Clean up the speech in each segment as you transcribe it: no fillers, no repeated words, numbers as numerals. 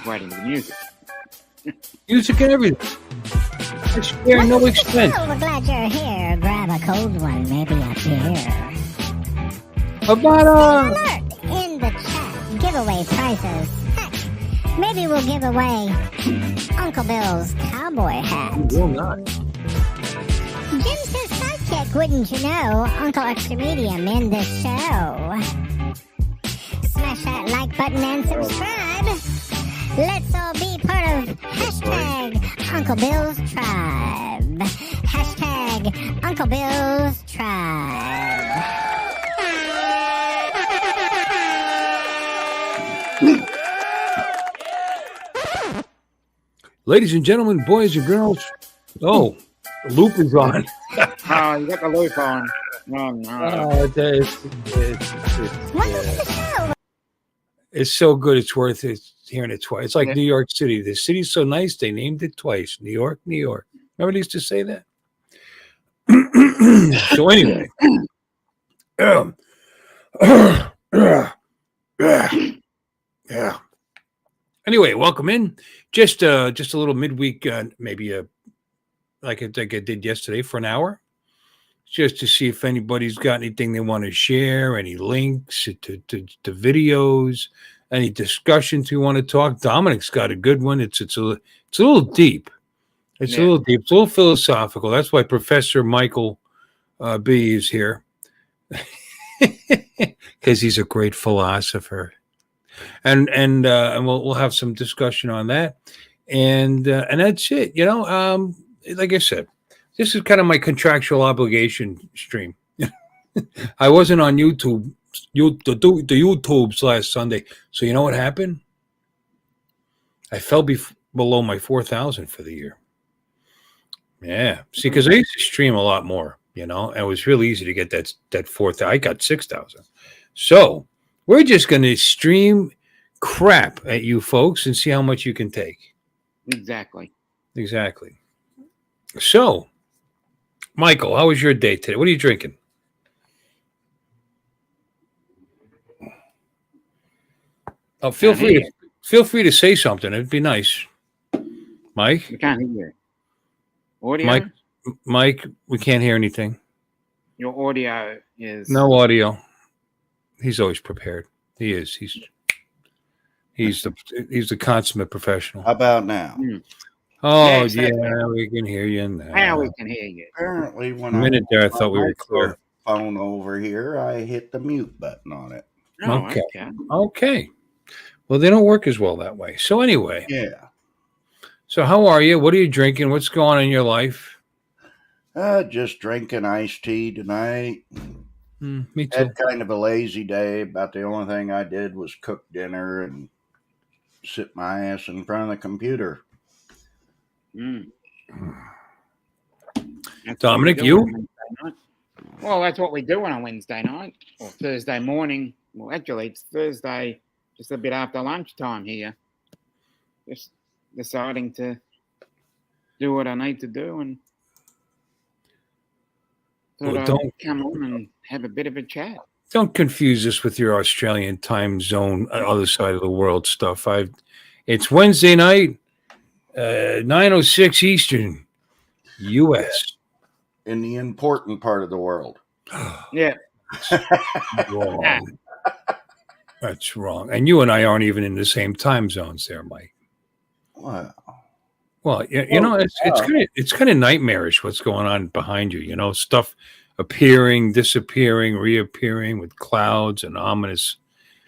writing the music. Music and everything. I spare no expense. Oh, we're glad you're here. Grab a cold one, maybe a beer. About Alert in the chat. Giveaway prizes. Heck, maybe we'll give away Uncle Bill's cowboy hat. will not. Jim's his sidekick, wouldn't you know? Uncle Extra Medium in the show. Smash that like button and subscribe. Let's all be part of hashtag Uncle Bill's Tribe. Hashtag Uncle Bill's Tribe. Ladies and gentlemen, boys and girls. Oh, the loop is on. Oh, you got the loop on. Oh, no. Welcome to the show. It's so good. It's worth it hearing it twice. It's like New York City. The city's so nice, they named it twice. New York, New York. Remember they used to say that? So anyway. Yeah. Anyway, welcome in. Just a little midweek, maybe like I did yesterday for an hour, just to see if anybody's got anything they want to share, any links to videos, any discussions you want to talk. Dominic's got a good one. It's a little deep. It's a little deep. It's a little philosophical. That's why Professor Michael B is here, because he's a great philosopher. And we'll have some discussion on that, and that's it. You know, like I said, this is kind of my contractual obligation stream. I wasn't on YouTube, the YouTubes last Sunday, so you know what happened? I fell below my 4,000 for the year. Yeah, see, because I used to stream a lot more. You know, and it was real easy to get that 4,000. I got 6,000. So we're just going to stream crap at you folks and see how much you can take. Exactly. So, Michael, how was your day today? What are you drinking? Oh, feel free to say something. It'd be nice. Mike? We can't hear you. Audio? Mike, we can't hear anything. Your audio is... No audio. He's always prepared. He is. He's the consummate professional. How about now? Oh, yeah, we can hear you now. Now we can hear you. Apparently, when A minute there, I thought we were clear. Phone over here, I hit the mute button on it. Oh, Okay. Well, they don't work as well that way. So anyway. Yeah. So how are you? What are you drinking? What's going on in your life? Just drinking iced tea tonight. Me too. Had kind of a lazy day. About the only thing I did was cook dinner and sit my ass in front of the computer. Dominic, you? Well, that's what we do on a Wednesday night or Thursday morning. Well, actually, it's Thursday, just a bit after lunchtime here. Just deciding to do what I need to do, and thought I'd come on and have a bit of a chat. Don't confuse this with your Australian time zone, other side of the world stuff. It's Wednesday night, 9:06 Eastern, U.S. In the important part of the world. Yeah. Wrong. That's wrong. And you and I aren't even in the same time zones there, Mike. Wow. Well, you know, it's kind of nightmarish what's going on behind you. You know, stuff appearing, disappearing, reappearing with clouds and ominous.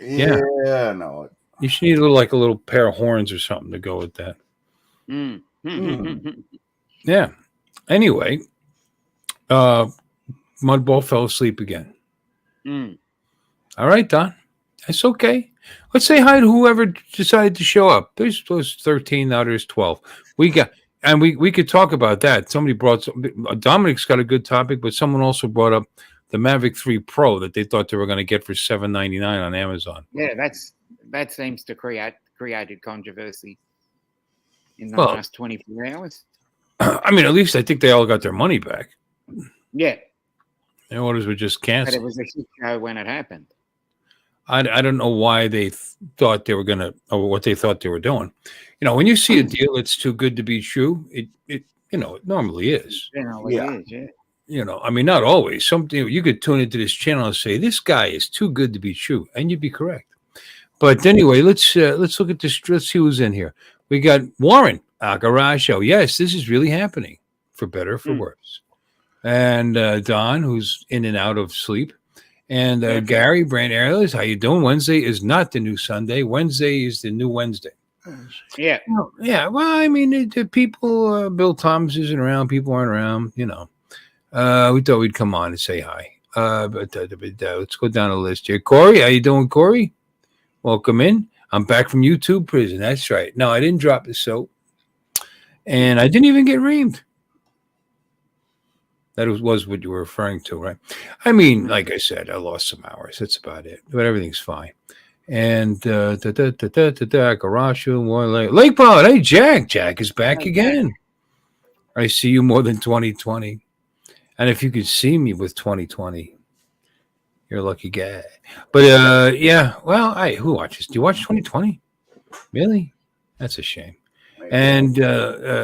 Yeah, no. You should need a little pair of horns or something to go with that. Yeah. Anyway, Mudball fell asleep again. All right, Don. That's okay. Let's say hi to whoever decided to show up. There's 13, now there's 12. We could talk about that. Somebody brought Dominic's got a good topic, but someone also brought up the Mavic 3 Pro that they thought they were going to get for $799 on Amazon. Yeah, that seems to created controversy in the last 24 hours. I mean, at least I think they all got their money back. Yeah. Their orders were just canceled. But it was a shit show when it happened. I don't know why they thought they were going to, or what they thought they were doing. When you see a deal that's too good to be true, it it normally is. Generally Yeah. is, yeah. I mean, not always. Something you could tune into this channel and say this guy is too good to be true, and you'd be correct. But anyway, let's look at this. Let's see who's in here. We got Warren Agaracho. Yes, this is really happening, for better or for worse. And Don, who's in and out of sleep. And Gary, Brand Airless, how you doing? Wednesday is not the new Sunday. Wednesday is the new Wednesday. Yeah. Yeah. Well, I mean, the people, Bill Thomas isn't around. People aren't around. We thought we'd come on and say hi. But let's go down the list here. Corey, how you doing, Corey? Welcome in. I'm back from YouTube prison. That's right. No, I didn't drop the soap. And I didn't even get reamed. That was what you were referring to, right? I mean, like I said, I lost some hours. That's about it. But everything's fine. And Garashu, Lake Pilot. Hey, Jack. Jack is back again. I see you more than 2020. And if you could see me with 2020, you're a lucky guy. But yeah, well, who watches? Do you watch 2020? Really? That's a shame. And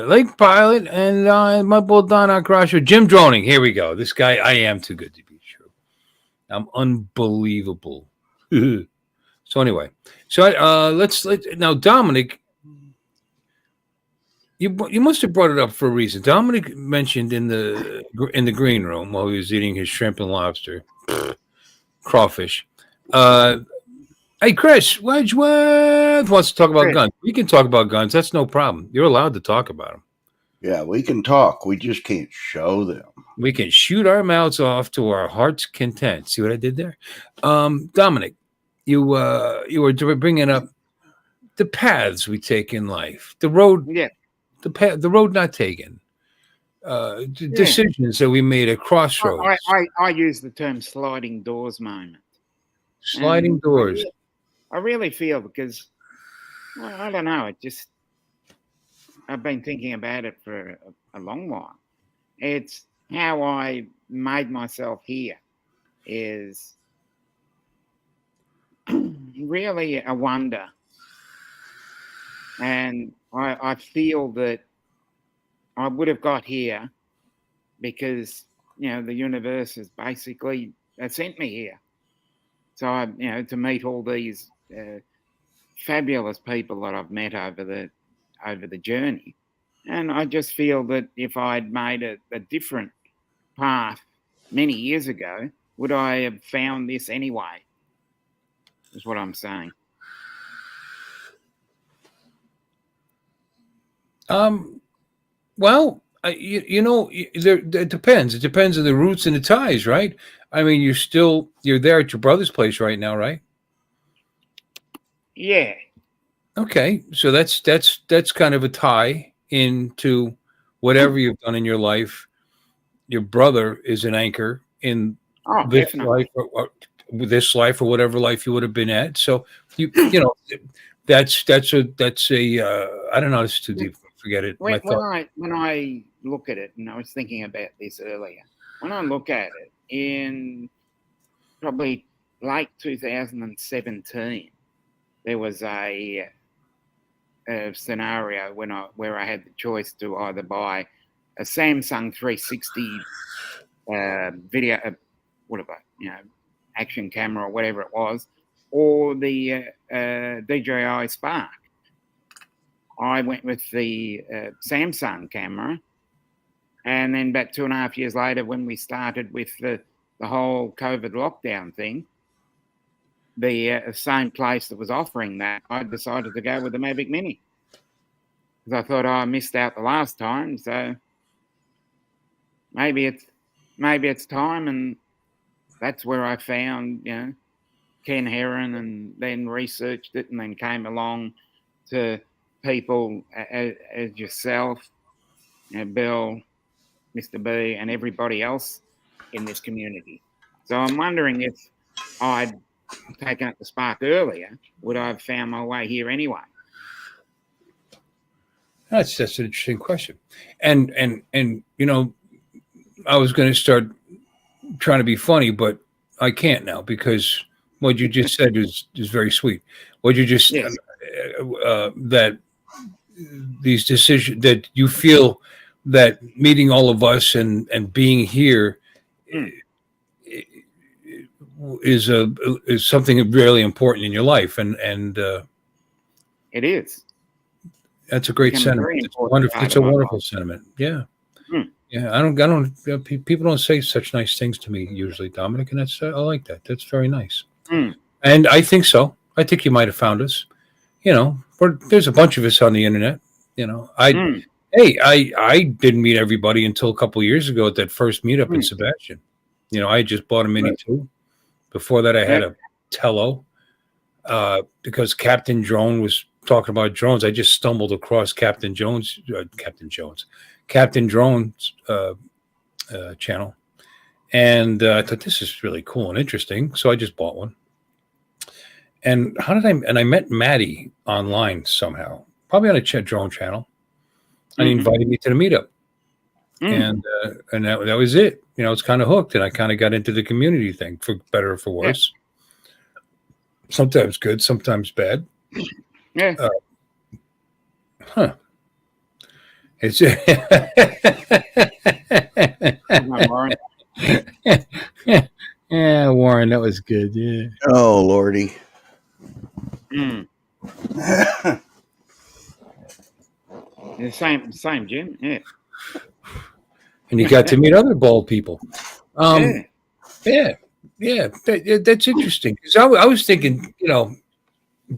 Lake Pilot and my bull Don Acrasher, Jim Droning. Here we go. This guy, I am too good to be true. I'm unbelievable. So anyway, let's now Dominic. You must have brought it up for a reason. Dominic mentioned in the green room while he was eating his shrimp and lobster, crawfish. Hey, Chris, Wedgeworth wants to talk about guns. We can talk about guns. That's no problem. You're allowed to talk about them. Yeah, we can talk. We just can't show them. We can shoot our mouths off to our heart's content. See what I did there? Dominic, you were bringing up the paths we take in life. The road, the road not taken. Decisions that we made at crossroads. I use the term sliding doors moment. Sliding doors. I really feel because, well, I don't know. I've been thinking about it for a long while. It's how I made myself here is really a wonder. And I feel that I would have got here because, the universe has basically sent me here. So to meet all these fabulous people that I've met over the journey, and I just feel that if I'd made a different path many years ago, would I have found this anyway? Is what I'm saying. Well, it depends. It depends on the roots and the ties, right? I mean, you're there at your brother's place right now, right? Yeah. Okay, so that's kind of a tie into whatever you've done in your life. Your brother is an anchor in this life, or whatever life you would have been at. So that's a I don't know. It's too deep. Forget it. When I look at it, and I was thinking about this earlier. When I look at it in probably late 2017, there was a scenario where I had the choice to either buy a Samsung 360 video, action camera or whatever it was, or the DJI Spark. I went with the Samsung camera, and then about 2.5 years later, when we started with the whole COVID lockdown thing, the same place that was offering that, I decided to go with the Mavic Mini because I thought I missed out the last time, so maybe it's time, and that's where I found Ken Heron, and then researched it, and then came along to people as yourself, Bill, Mr. B, and everybody else in this community. So I'm wondering if I'd taken up the Spark earlier, would I have found my way here anyway? That's an interesting question. And I was going to start trying to be funny, but I can't now because what you just said is very sweet. What you just Yes. that these decisions that you feel that meeting all of us and being here Mm. is something really important in your life, and It is. that's a great Become a sentiment. very It's important wonderful. part It's of a my wonderful life. sentiment. Yeah. Mm. Yeah, people don't say such nice things to me usually, Dominic, and I like that. That's very nice. Mm. And I think so. I think you might have found us. There's a bunch of us on the internet. Mm. I didn't meet everybody until a couple of years ago at that first meetup in Mm. Sebastian. I had just bought a Mini Right. 2. Before that, I had Yeah. a Tello because Captain Drone was talking about drones. I just stumbled across Captain Drone's channel, and I thought this is really cool and interesting. So I just bought one. And I met Maddie online somehow, probably on a drone channel, and he Mhm. invited me to the meetup. Mm. And that was it. It's kind of hooked, and I kind of got into the community thing, for better or for Yeah. worse. Sometimes good, sometimes bad. Yeah. Huh. It's Come on, Warren. yeah, Warren, that was good. Yeah. Oh, Lordy. Mm. The same, Jim. Yeah. And you got to meet other bald people. Yeah. Yeah. That's interesting. Because I was thinking,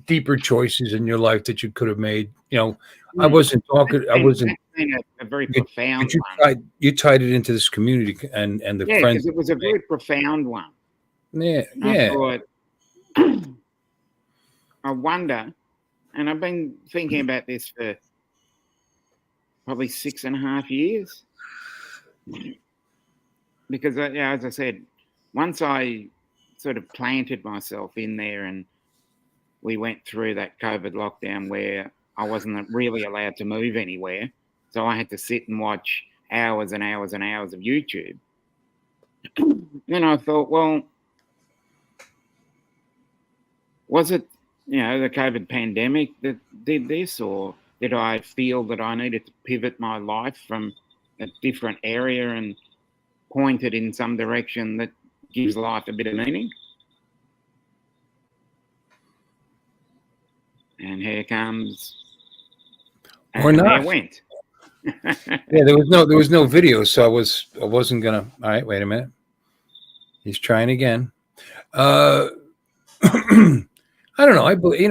deeper choices in your life that you could have made. I wasn't talking. I wasn't. That's been a very profound But one. you tied it into this community and the Yeah, friends. because it was a very profound one. Yeah, I yeah. thought, I wonder, and I've been thinking about this for probably 6.5 years. Because, as I said, once I sort of planted myself in there and we went through that COVID lockdown where I wasn't really allowed to move anywhere, so I had to sit and watch hours and hours and hours of YouTube. Then I thought, well, was it, the COVID pandemic that did this, or did I feel that I needed to pivot my life from a different area and point it in some direction that gives life a bit of meaning? And here comes, Or and not. there went. Yeah, there was no video, so I wasn't gonna. All right, wait a minute. He's trying again. I don't know. I believe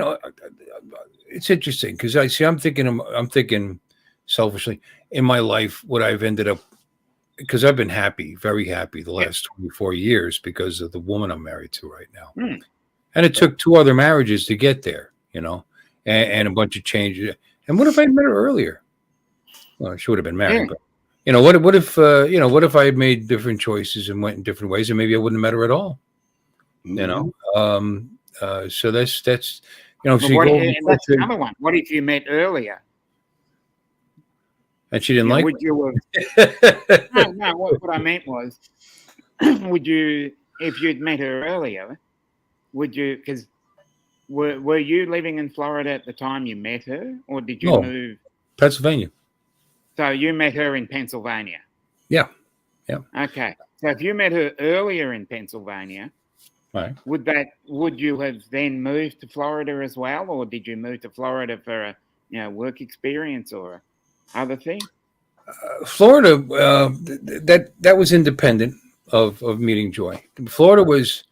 it's interesting because I'm thinking selfishly in my life what I've ended up, because I've been happy, very happy the last 24 years because of the woman I'm married to right now. Mm. And it took 2 other marriages to get there, and a bunch of changes. And what if I met her earlier? Well, she would have been married, but what if I had made different choices and went in different ways, and maybe I wouldn't have met her at all. So that's But she that's another one. What if you met earlier? and she didn't like Would you have? No. What I meant was, would you, if you'd met her earlier, would you? Because were you living in Florida at the time you met her, or did you No. move? Pennsylvania. So you met her in Pennsylvania. Yeah. Okay. So if you met her earlier in Pennsylvania, Right. would you have then moved to Florida as well, or did you move to Florida for a work experience or other thing? Florida, that was independent of meeting Joy. Florida was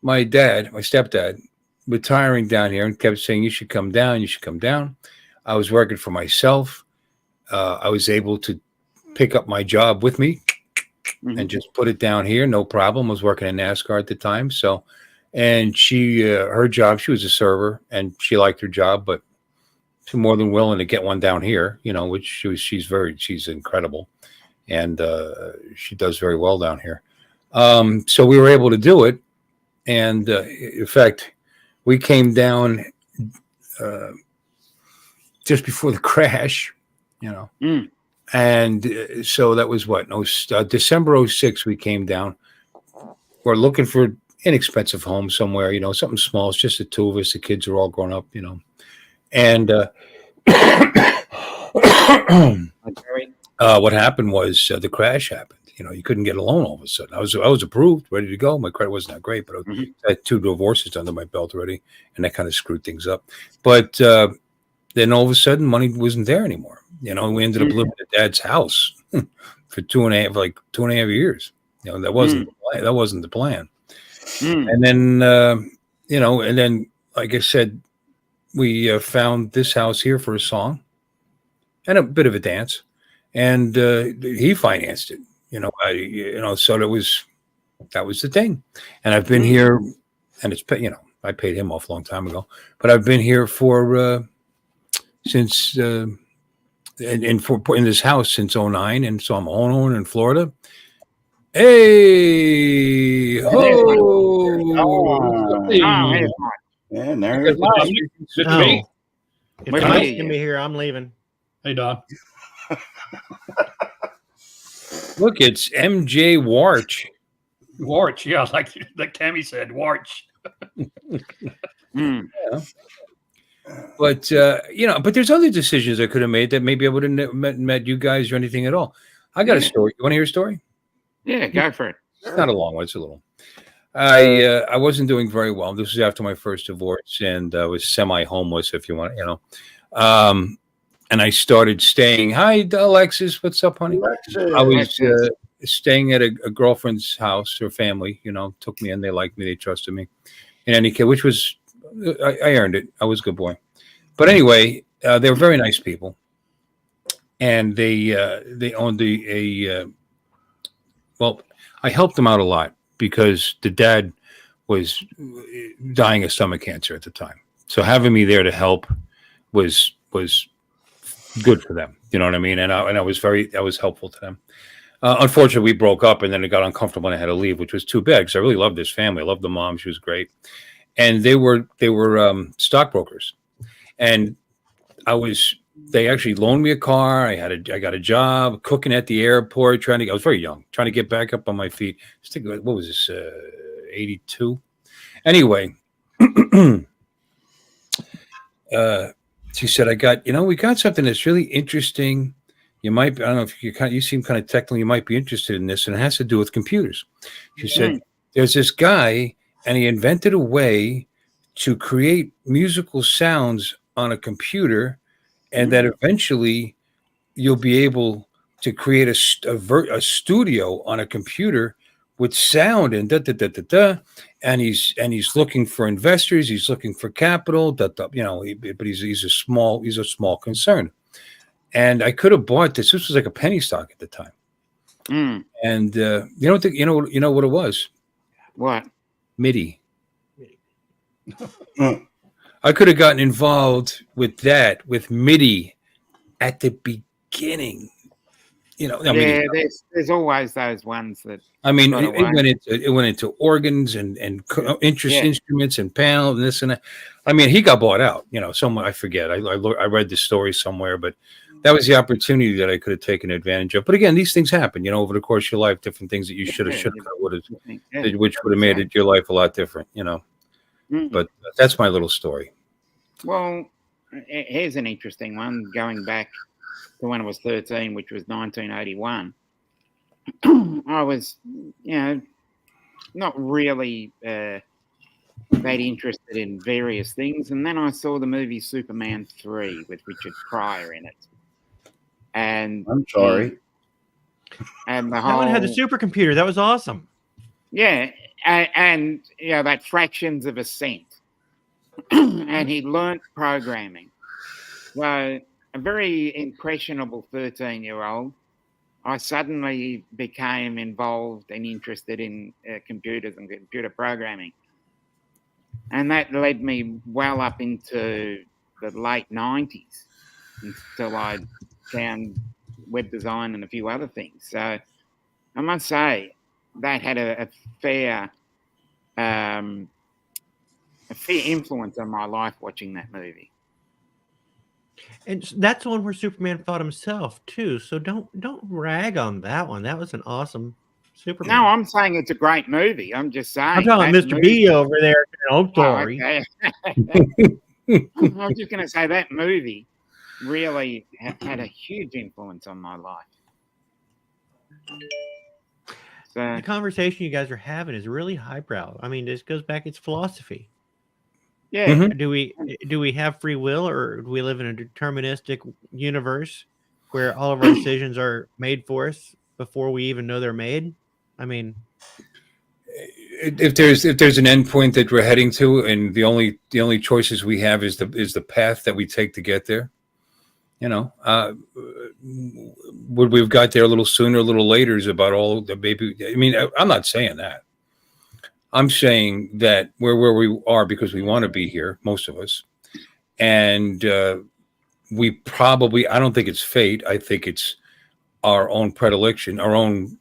my stepdad, retiring down here and kept saying, you should come down. I was working for myself. I was able to pick up my job with me and just put it down here. No problem. I was working in NASCAR at the time. So, and she, her job, she was a server and she liked her job, but she's more than willing to get one down here, which she's incredible. And she does very well down here. So we were able to do it. And in fact, we came down just before the crash, and so that was what, December 06, we came down. We're looking for inexpensive home somewhere, something small. It's just the two of us. The kids are all grown up, and what happened was the crash happened. You couldn't get a loan all of a sudden. I was approved, ready to go. My credit wasn't that great, but I had 2 divorces under my belt already, and that kind of screwed things up. But then all of a sudden, money wasn't there anymore. We ended up living at Dad's house for 2.5 years. That wasn't the plan. And then and then, like I said, we found this house here for a song and a bit of a dance, and he financed it. So that was the thing. And I've been here, and it's I paid him off a long time ago, but I've been here for since in this house since 2009, and so I'm a homeowner in Florida. Hey, And there's No. If Wait, Don's wait. gonna be here, I'm leaving. Hey, Don. look, it's MJ Warch. Warch, yeah, like Tammy said, Warch. But but there's other decisions I could have made that maybe I would have met you guys or anything at all. I got a story. You want to hear a story? Yeah, go for it. It's not a long one. It's a little. I wasn't doing very well. This was after my first divorce, and I was semi-homeless, if you want, and I started staying. Hi, Alexis. What's up, honey? Alexis. I was staying at a girlfriend's house. Her family, took me in. They liked me. They trusted me. In any case, which was, I earned it. I was a good boy. But anyway, they were very nice people, and they owned well, I helped them out a lot because the dad was dying of stomach cancer at the time. So having me there to help was good for them. You know what I mean? And I was helpful to them. Unfortunately, we broke up, and then it got uncomfortable, and I had to leave, which was too bad because I really loved this family. I loved the mom; she was great, and they were stockbrokers, and they actually loaned me a car. I got a job cooking at the airport. I was very young, trying to get back up on my feet. Just think, what was this? 82. Anyway, she said, we got something that's really interesting. I don't know if you seem kind of technical. You might be interested in this, and it has to do with computers. She said, there's this guy, and he invented a way to create musical sounds on a computer, and that eventually you'll be able to create a studio on a computer with sound and and he's looking for investors, he's looking for capital, but he's a small concern. And I could have bought this. This was like a penny stock at the time. And you know what it was? What? MIDI. I could have gotten involved with MIDI at the beginning. There's always those ones that. I mean, it went into organs and instruments and panels and this and that. I mean, he got bought out. Someone, I forget. I read the story somewhere, but that was the opportunity that I could have taken advantage of. But again, these things happen. Over the course of your life, different things that you should have, would have, which would have made your life a lot different. But that's my little story. Well, here's an interesting one. Going back to when I was 13, which was 1981, I was, not really that interested in various things. And then I saw the movie Superman 3 with Richard Pryor in it. And I'm sorry. And the That whole one had the supercomputer. That was awesome. Yeah. And that fractions of a cent. And he learnt programming. So a very impressionable 13-year-old, I suddenly became involved and interested in computers and computer programming. And that led me well up into the late 90s until I found web design and a few other things. So I must say that had a fair influence on my life watching that movie. And that's the one where Superman fought himself too. So don't rag on that one. That was an awesome Superman. No, I'm saying it's a great movie. I'm just saying. I'm talking that Mr. movie- B over there. Oh, Oh, sorry. okay. I was just going to say that movie really had a huge influence on my life. So, The conversation you guys are having is really highbrow. I mean, this goes back. It's philosophy. yeah. Mhm. Do we have free will, or do we live in a deterministic universe where all of our decisions are made for us before we even know they're made? I mean, If there's an end point that we're heading to, and the only choices we have is the path that we take to get there, would we have got there a little sooner, a little later? Is about all the baby. I mean, I'm not saying that. I'm saying that we're where we are because we want to be here, most of us, and we probably. I don't think it's fate. I think it's our own predilection, our own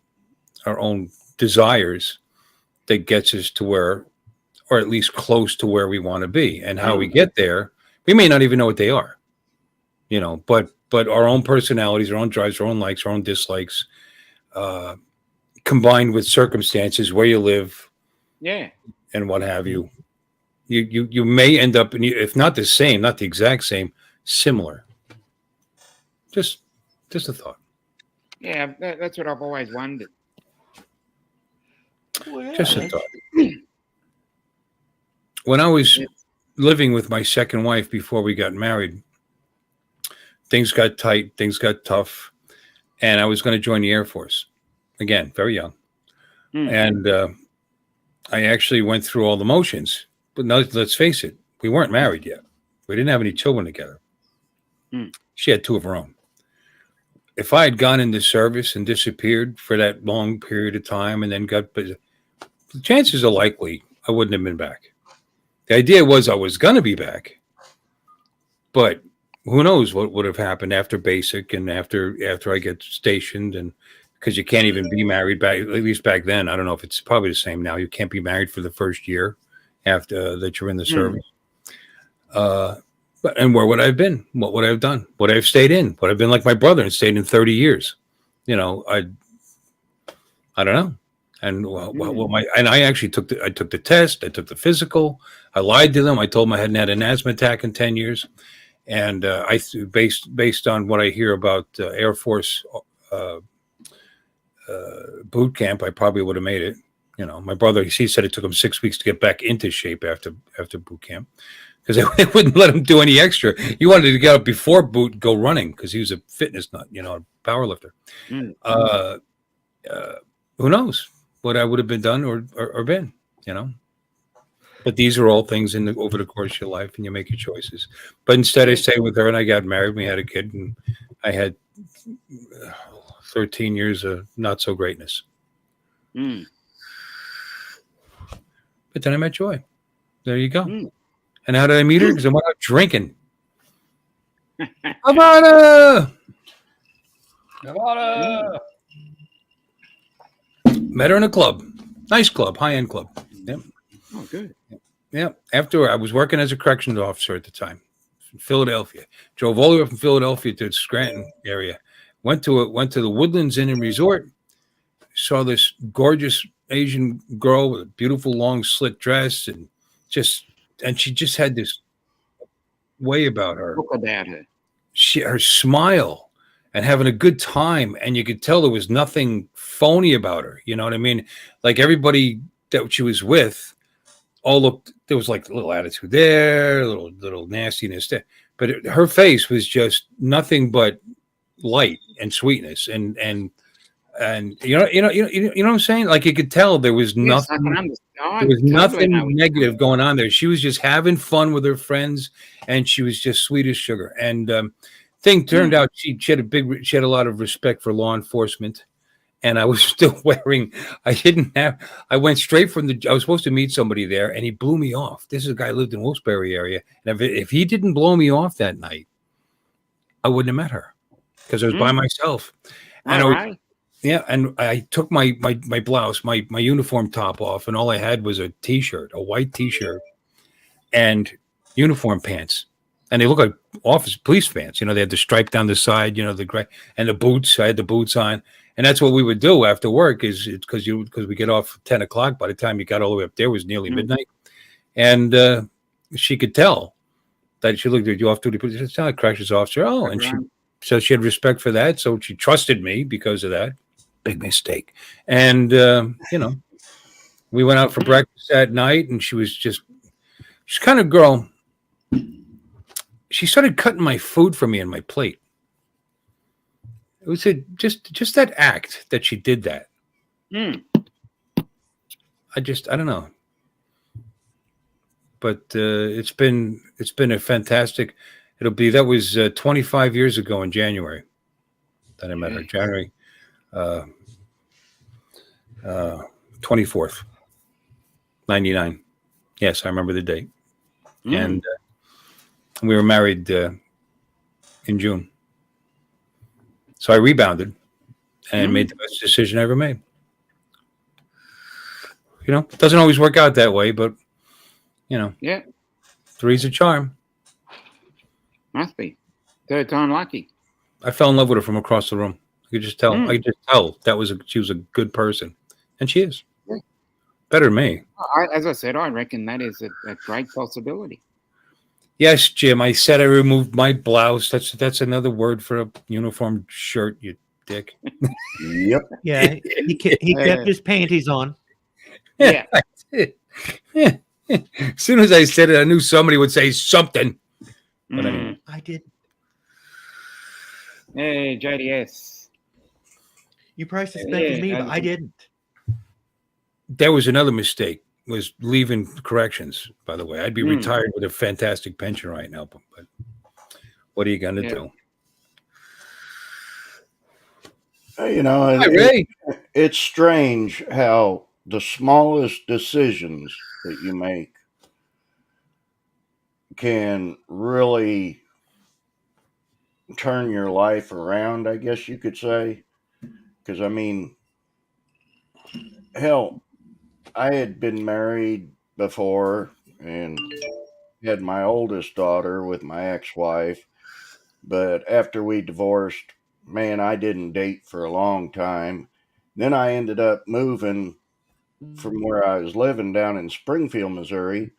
desires that gets us to where, or at least close to where we want to be. And how we get there, we may not even know what they are, but our own personalities, our own drives, our own likes, our own dislikes, combined with circumstances, where you live, Yeah. and what have you, you may end up, if not the same, not the exact same, similar. Just a thought. Yeah, that's what I've always wondered. Just a thought. When I was living with my second wife before we got married, things got tight, things got tough, and I was going to join the Air Force. Again, very young. And I actually went through all the motions. But no, let's face it, we weren't married yet. We didn't have any children together. She had 2 of her own. If I had gone into service and disappeared for that long period of time and then the chances are likely I wouldn't have been back. The idea was I was going to be back, but who knows what would have happened after basic and after I get stationed, and because you can't even be married back, at least back then. I don't know if it's probably the same now. You can't be married for the first year after that you're in the service. And where would I have been? What would I have done? Would I have stayed in? Would I have been like my brother and stayed in 30 years? I don't know. And I actually took the test. I took the physical. I lied to them. I told them I hadn't had an asthma attack in 10 years. And based on what I hear about Air Force boot camp, I probably would have made it. My brother, he said it took him 6 weeks to get back into shape after boot camp, because they wouldn't let him do any extra. He wanted to get up before boot and go running because he was a fitness nut, a power lifter. Who knows what I would have been done or been, But these are all things over the course of your life, and you make your choices. But instead, I stayed with her, and I got married. We had a kid, and I had 13 years of not so greatness. But then I met Joy. There you go. And how did I meet her? Because I went out drinking. Havana! Met her in a club. Nice club, high-end club. Yep. Oh, good. Yeah. After I was working as a corrections officer at the time in Philadelphia. Drove all the way up from Philadelphia to the Scranton area. Went to the Woodlands Inn and Resort. Saw this gorgeous Asian girl with a beautiful long slit dress, and she just had this way about her. Look about her. Her smile and having a good time, and you could tell there was nothing phony about her. You know what I mean? Like everybody that she was with, all looked. There was like a little attitude there, a little nastiness there, but her face was just nothing but light and sweetness, and you know what I'm saying? Like you could tell there was nothing. There was nothing negative going on there. She was just having fun with her friends, and she was just sweet as sugar. And thing turned out she had a lot of respect for law enforcement, and I was still wearing. I went straight from I was supposed to meet somebody there, and he blew me off. This is a guy who lived in Wilkes-Barre area, and if he didn't blow me off that night, I wouldn't have met her because I was by myself. And yeah, and I took my blouse, my uniform top off, and all I had was a T-shirt, a white T-shirt, and uniform pants. And they look like police pants. They had the stripe down the side, the gray, and the boots. I had the boots on, And that's what we would do after work. Is it's because we get off at 10 o'clock. By the time you got all the way up there, it was nearly midnight, and she could tell that she looked at you off duty. It's not a corrections officer. Oh, and she had respect for that. So she trusted me because of that. Big mistake. And we went out for breakfast that night, and she's kind of girl. She started cutting my food for me on my plate. It was just that act that she did that. I don't know. But it's been a fantastic. That was 25 years ago in January that I met her. January 24th, 99. Yes, I remember the date. And we were married in June. So I rebounded and made the best decision I ever made. It doesn't always work out that way, but three's a charm. Must be. Third time lucky. I fell in love with her from across the room. I could just tell. I could just tell she was a good person, and she is better than me. As I said, I reckon that is a great possibility. Yes, Jim. I said I removed my blouse. That's another word for a uniform shirt. You dick. Yep. Yeah, he kept his panties on. Yeah. As soon as I said it, I knew somebody would say something. But anyway. I did. Hey, JDS. You probably suspected me, but I didn't. There was another mistake. Was leaving corrections, by the way. I'd be retired with a fantastic pension right now, but what are you going to do? It's strange how the smallest decisions that you make can really turn your life around, I guess you could say. Because, hell, I had been married before and had my oldest daughter with my ex-wife. But after we divorced, man, I didn't date for a long time. Then I ended up moving from where I was living down in Springfield, Missouri,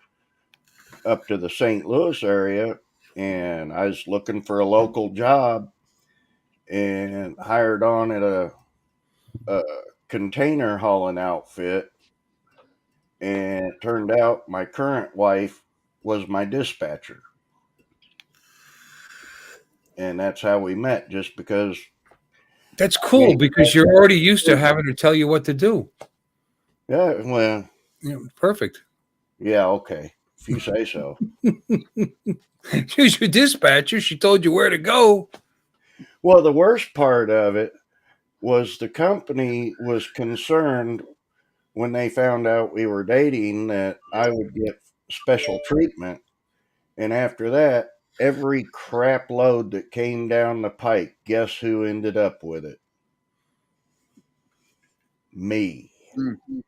up to the St. Louis area. And I was looking for a local job and hired on at a container hauling outfit. And it turned out my current wife was my dispatcher. And that's how we met, just because. That's cool, because you're already used to having to tell you what to do. Yeah, well. Perfect. Yeah, okay. If you say so. She was your dispatcher. She told you where to go. Well, the worst part of it was the company was concerned when they found out we were dating that I would get special treatment. And after that, every crap load that came down the pike, guess who ended up with it? Me. Mm-hmm.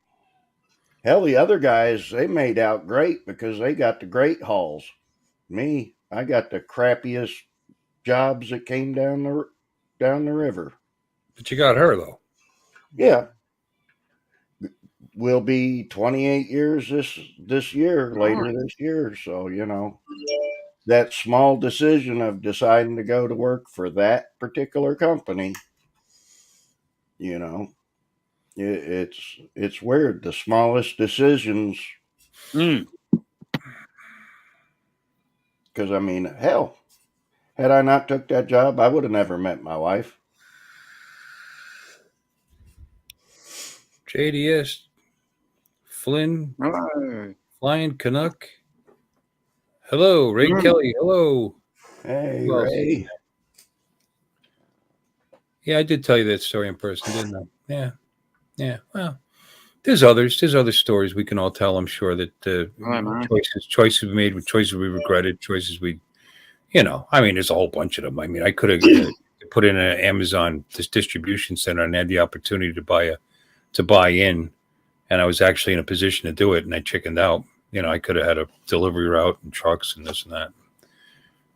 Hell, the other guys, they made out great because they got the great hauls. Me, I got the crappiest jobs that came down the river. But you got her, though. Yeah. Will be 28 years this year, later this year. So, that small decision of deciding to go to work for that particular company, it's weird. The smallest decisions. Because, hell, had I not took that job, I would have never met my wife. JDS, Flynn, Hello. Flying Canuck. Hello, Ray Kelly. Hello. Hey, Ray. Yeah, I did tell you that story in person, didn't I? Yeah. Well, there's other stories we can all tell. I'm sure that choices we made, choices we regretted, choices we, there's a whole bunch of them. I could have put in an Amazon distribution center and had the opportunity to buy in, and I was actually in a position to do it, and I chickened out. I could have had a delivery route and trucks and this and that.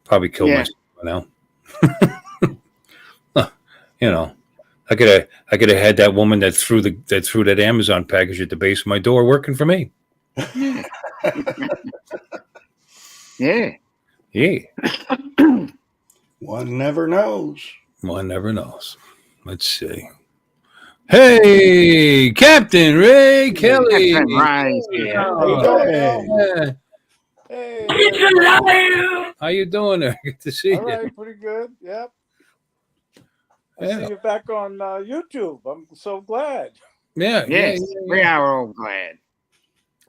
Probably killed myself by now. I could have had that woman that threw that Amazon package at the base of my door working for me. Yeah. Yeah. Yeah. One never knows. One never knows. Let's see. Hey, Captain Ray Kelly. Captain Ray's here. How you doing, Al? Yeah. Hey, everybody. How you doing there? Good to see All you. right, pretty good. Yep. I Yeah. see you back on YouTube. I'm so glad. Yeah. Yes, yeah. we are all glad.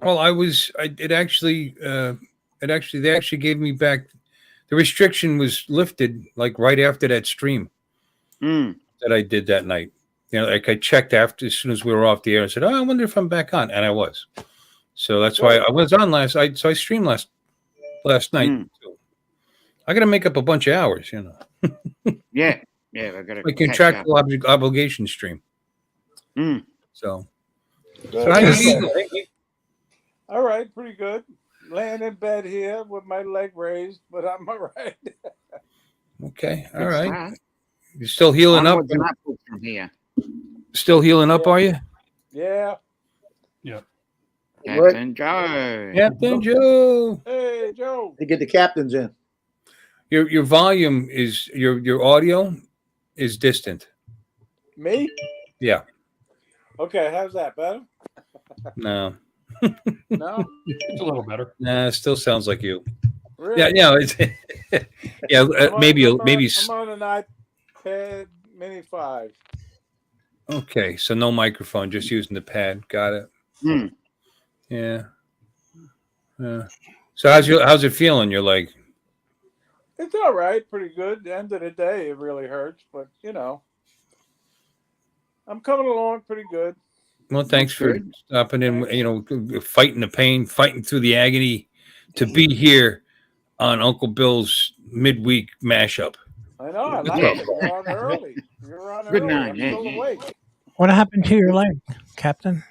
Well, they actually gave me back. The restriction was lifted like right after that stream Mm. that I did that night. You know, like I checked after as soon as we were off the air and said, "Oh, I wonder if I'm back on," and I was. So that's why I was on last. So I streamed last night. Mm. So I got to make up a bunch of hours. You know, Yeah. Yeah, we're gonna my contractual obligation stream. Mm. So Good. how you doing? All right, pretty good. Laying in bed here with my leg raised, but I'm all right. Okay, all Good right. start. You still healing up? Onwards and upwards from here. Still healing up? Are you, Yeah. Captain Joe. Captain Joe? Hey, Joe. To get the captains in. Your volume is your audio is distant. Me? Yeah. Okay, how's that? Better? No. No? It's a little better. Nah, it still sounds like you. Really? Yeah, yeah, it's yeah. I'm on- Maybe I'm on- maybe. I'm on an iPad Mini 5. Okay, so no microphone, just using the pad. Got it. Mm. Yeah. Yeah. So how's it feeling? Your leg? It's all right, pretty good. The end of the day, it really hurts, but I'm coming along pretty good. Well, thanks for good. stopping in. You know, fighting the pain, fighting through the agony, to be here on Uncle Bill's midweek mashup. I know. I Good like job. it. You're on early. You're on Good early. night, I'm yeah. still awake. What happened to your leg, Captain?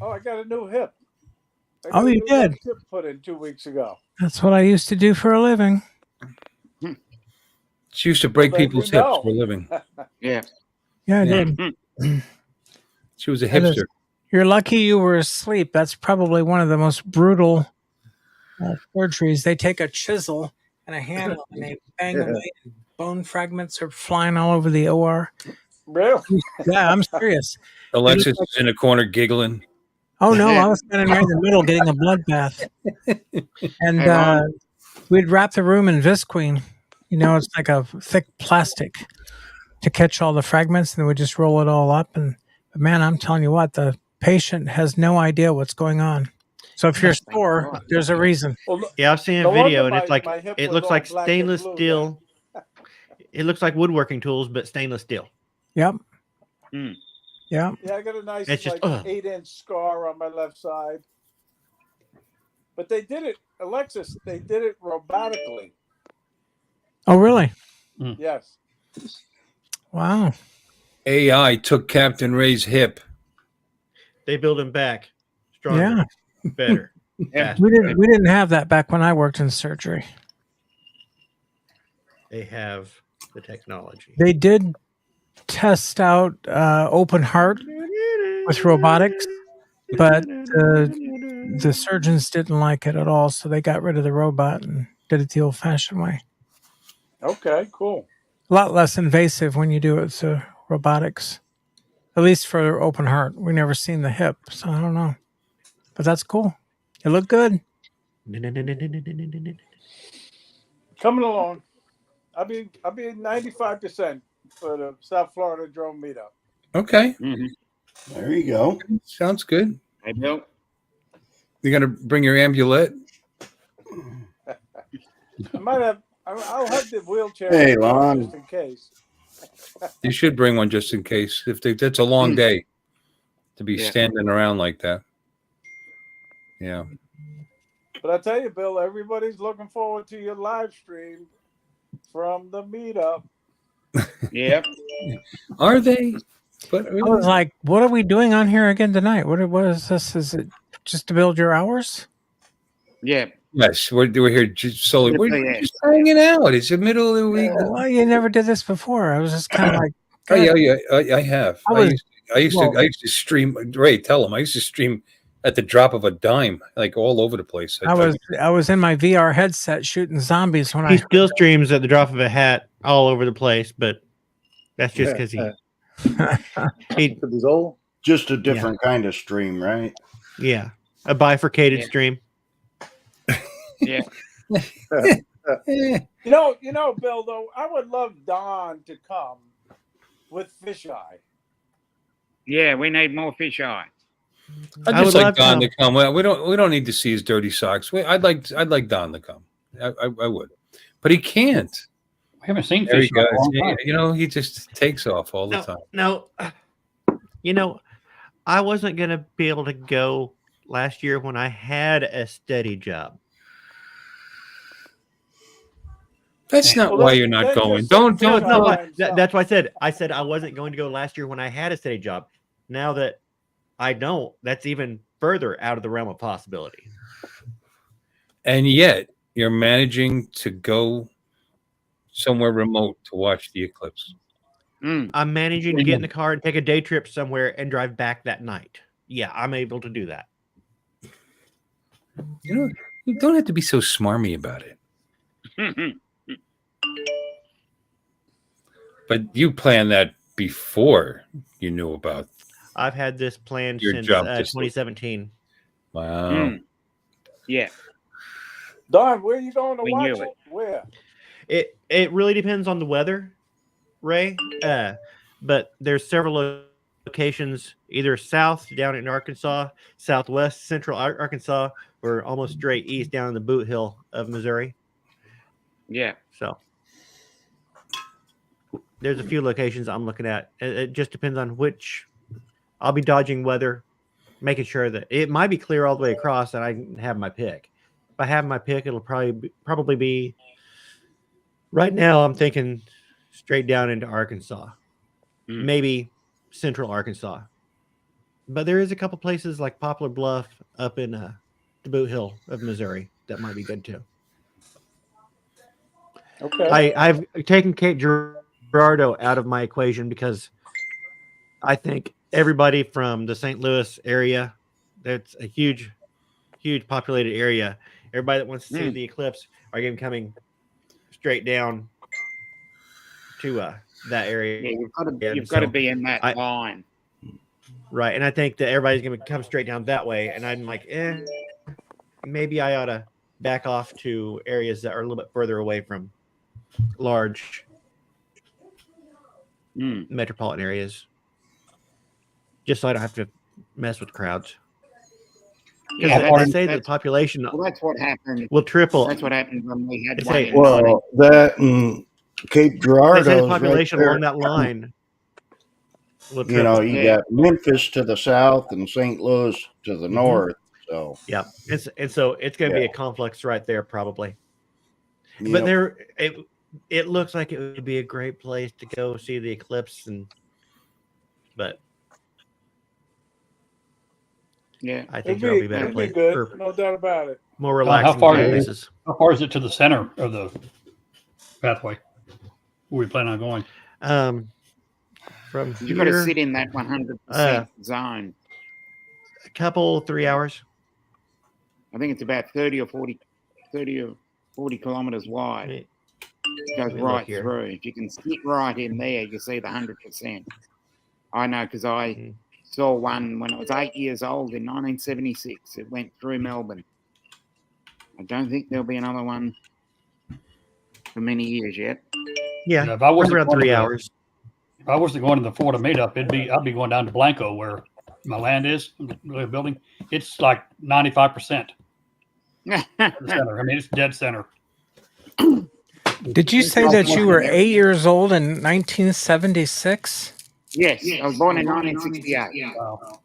Oh, I got a new hip. I Oh, got a you new did? left hip put in 2 weeks ago. That's what I used to do for a living. She used to break Well, then people's you hips know. for a living. Yeah. Yeah, I Yeah. did. She was a That is- hipster. You're lucky you were asleep. That's probably one of the most brutal surgeries. They take a chisel and a handle and they bang away. Bone fragments are flying all over the OR. Really? Yeah, I'm serious. Alexis is in a corner giggling. Oh no, Yeah. I was standing right in the middle getting a bloodbath, and Hey, Ron. we'd wrap the room in Visqueen. You know, it's like a thick plastic to catch all the fragments, and then we just roll it all up. And but man, I'm telling you what, the patient has no idea what's going on. So if you're Thank sore, God. there's a reason. Well, Yeah, I've seen No a wonder video, and it's my like hip it was looks all like black and stainless blue steel. It looks like woodworking tools, but stainless steel. Yep. Mm. Yeah. Yeah, I got a nice It's just, like 8-inch scar on my left side. But they did it, Alexis, they did it robotically. Oh, really? Yes. Wow. AI took Captain Ray's hip. They build him back stronger, Yeah. better. Yeah. We didn't have that back when I worked in surgery. They have the technology. They did test out open heart with robotics, but the surgeons didn't like it at all, so they got rid of the robot and did it the old-fashioned way. Okay, cool. A lot less invasive when you do it with the robotics, at least for open heart. We never seen the hip, so I don't know, but that's cool. It looked good. Coming along. I'll be 95% for the South Florida drone meetup. Okay, Mhm. There you go. sounds good. Hey, Bill. You gonna bring your amulet? I'll have the wheelchair Hey, Lon. just in case. You should bring one just in case. That's a long day to be Yeah. standing around like that. Yeah. But I tell you, Bill, everybody's looking forward to your live stream from the meetup. Yep. Are they? But I was like, what are we doing on here again tonight? What is this? Is it just to build your hours? Yeah. yes, we're here just solely. We're Yeah. just hanging out. It's the middle of the week. Well, you never did this before. I was just kind of like Oh yeah, I have. I was- I used to stream. Ray, tell him I used to stream at the drop of a dime, like all over the place. I was in my VR headset shooting zombies when He I still streams at the drop of a hat all over the place, but that's just because he Just a different kind of stream, right? yeah, a bifurcated Yeah. stream. Yeah. Eh, You know, Bill. Though I would love Don to come with Fisheye. Yeah, we need more fisheye. I'd I just would like love Don to to come. Well, we don't need to see his dirty socks. I'd like Don to come. I would, but he can't. We haven't seen There he fish in a goes. long Yeah, time. you know, he just takes off all the time. No, I wasn't gonna be able to go last year when I had a steady job. That's not Well, why then- you're not then going. just Don't say No, don't. it's not no. why. That's why I said I wasn't going to go last year when I had a steady job. Now that I don't, that's even further out of the realm of possibility. And yet you're managing to go somewhere remote to watch the eclipse. I'm managing to get in the car and take a day trip somewhere and drive back that night. Yeah, I'm able to do that. You know, you don't have to be so smarmy about it. But you planned that before you knew about. I've had this planned Your since job just- 2017. Wow. Yeah. Don, where are you going to We watch knew it? Where? It really depends on the weather, Ray. But there's several locations, either south down in Arkansas, southwest, central Arkansas, or almost straight east down in the Boot Hill of Missouri. Yeah. So there's a few locations I'm looking at. It just depends on which. I'll be dodging weather, making sure that it might be clear all the way across, and I can have my pick. If I have my pick, it'll probably be. Right now, I'm thinking straight down into Arkansas, maybe central Arkansas, but there is a couple places like Poplar Bluff up in the Boot Hill of Missouri that might be good too. Okay. I've taken Cape Girardeau out of my equation because I think everybody from the St. Louis area, that's a huge populated area. Everybody that wants to see the eclipse are going to be coming straight down to that area. Yeah, you've got So to be in that line. Right. And I think that everybody's going to come straight down that way. And I'm like, maybe I ought to back off to areas that are a little bit further away from large metropolitan areas, just so I don't have to mess with crowds. Yeah, Because they say that the population Well, that's what happened. will triple. That's what happened when we had They one. say- in Well, that and Cape They Girardeau. say the population along that line will triple. You know, you Yeah. got Memphis to the south and St. Louis to the north. So, Yeah. And so it's going to be Yeah. a complex right there, probably. yep. But it looks like it would be a great place to go see the eclipse, but Yeah. I think It'd there'll be be, better it'd be place good. for No doubt about it. more How relaxing far is it? places. How far is it to the center of the pathway? Where we plan on going? From You've got to here, sit in that 100% zone. a couple 3 hours. I think it's about 30 or 40 kilometers wide. Let It goes me look right here. through. If you can sit right in there, you see the 100%. I know because I saw one when I was 8 years old in 1976. It went through Melbourne. I don't think there'll be another one for many years yet. Yeah, If I wasn't around going 3 to the- hours. If I wasn't going to the Florida meetup, I'd be going down to Blanco where my land is, the building. It's like 95% the center. I mean, it's dead center. Did you say that you were 8 years old in 1976? Yes, I was born in 1968. Wow.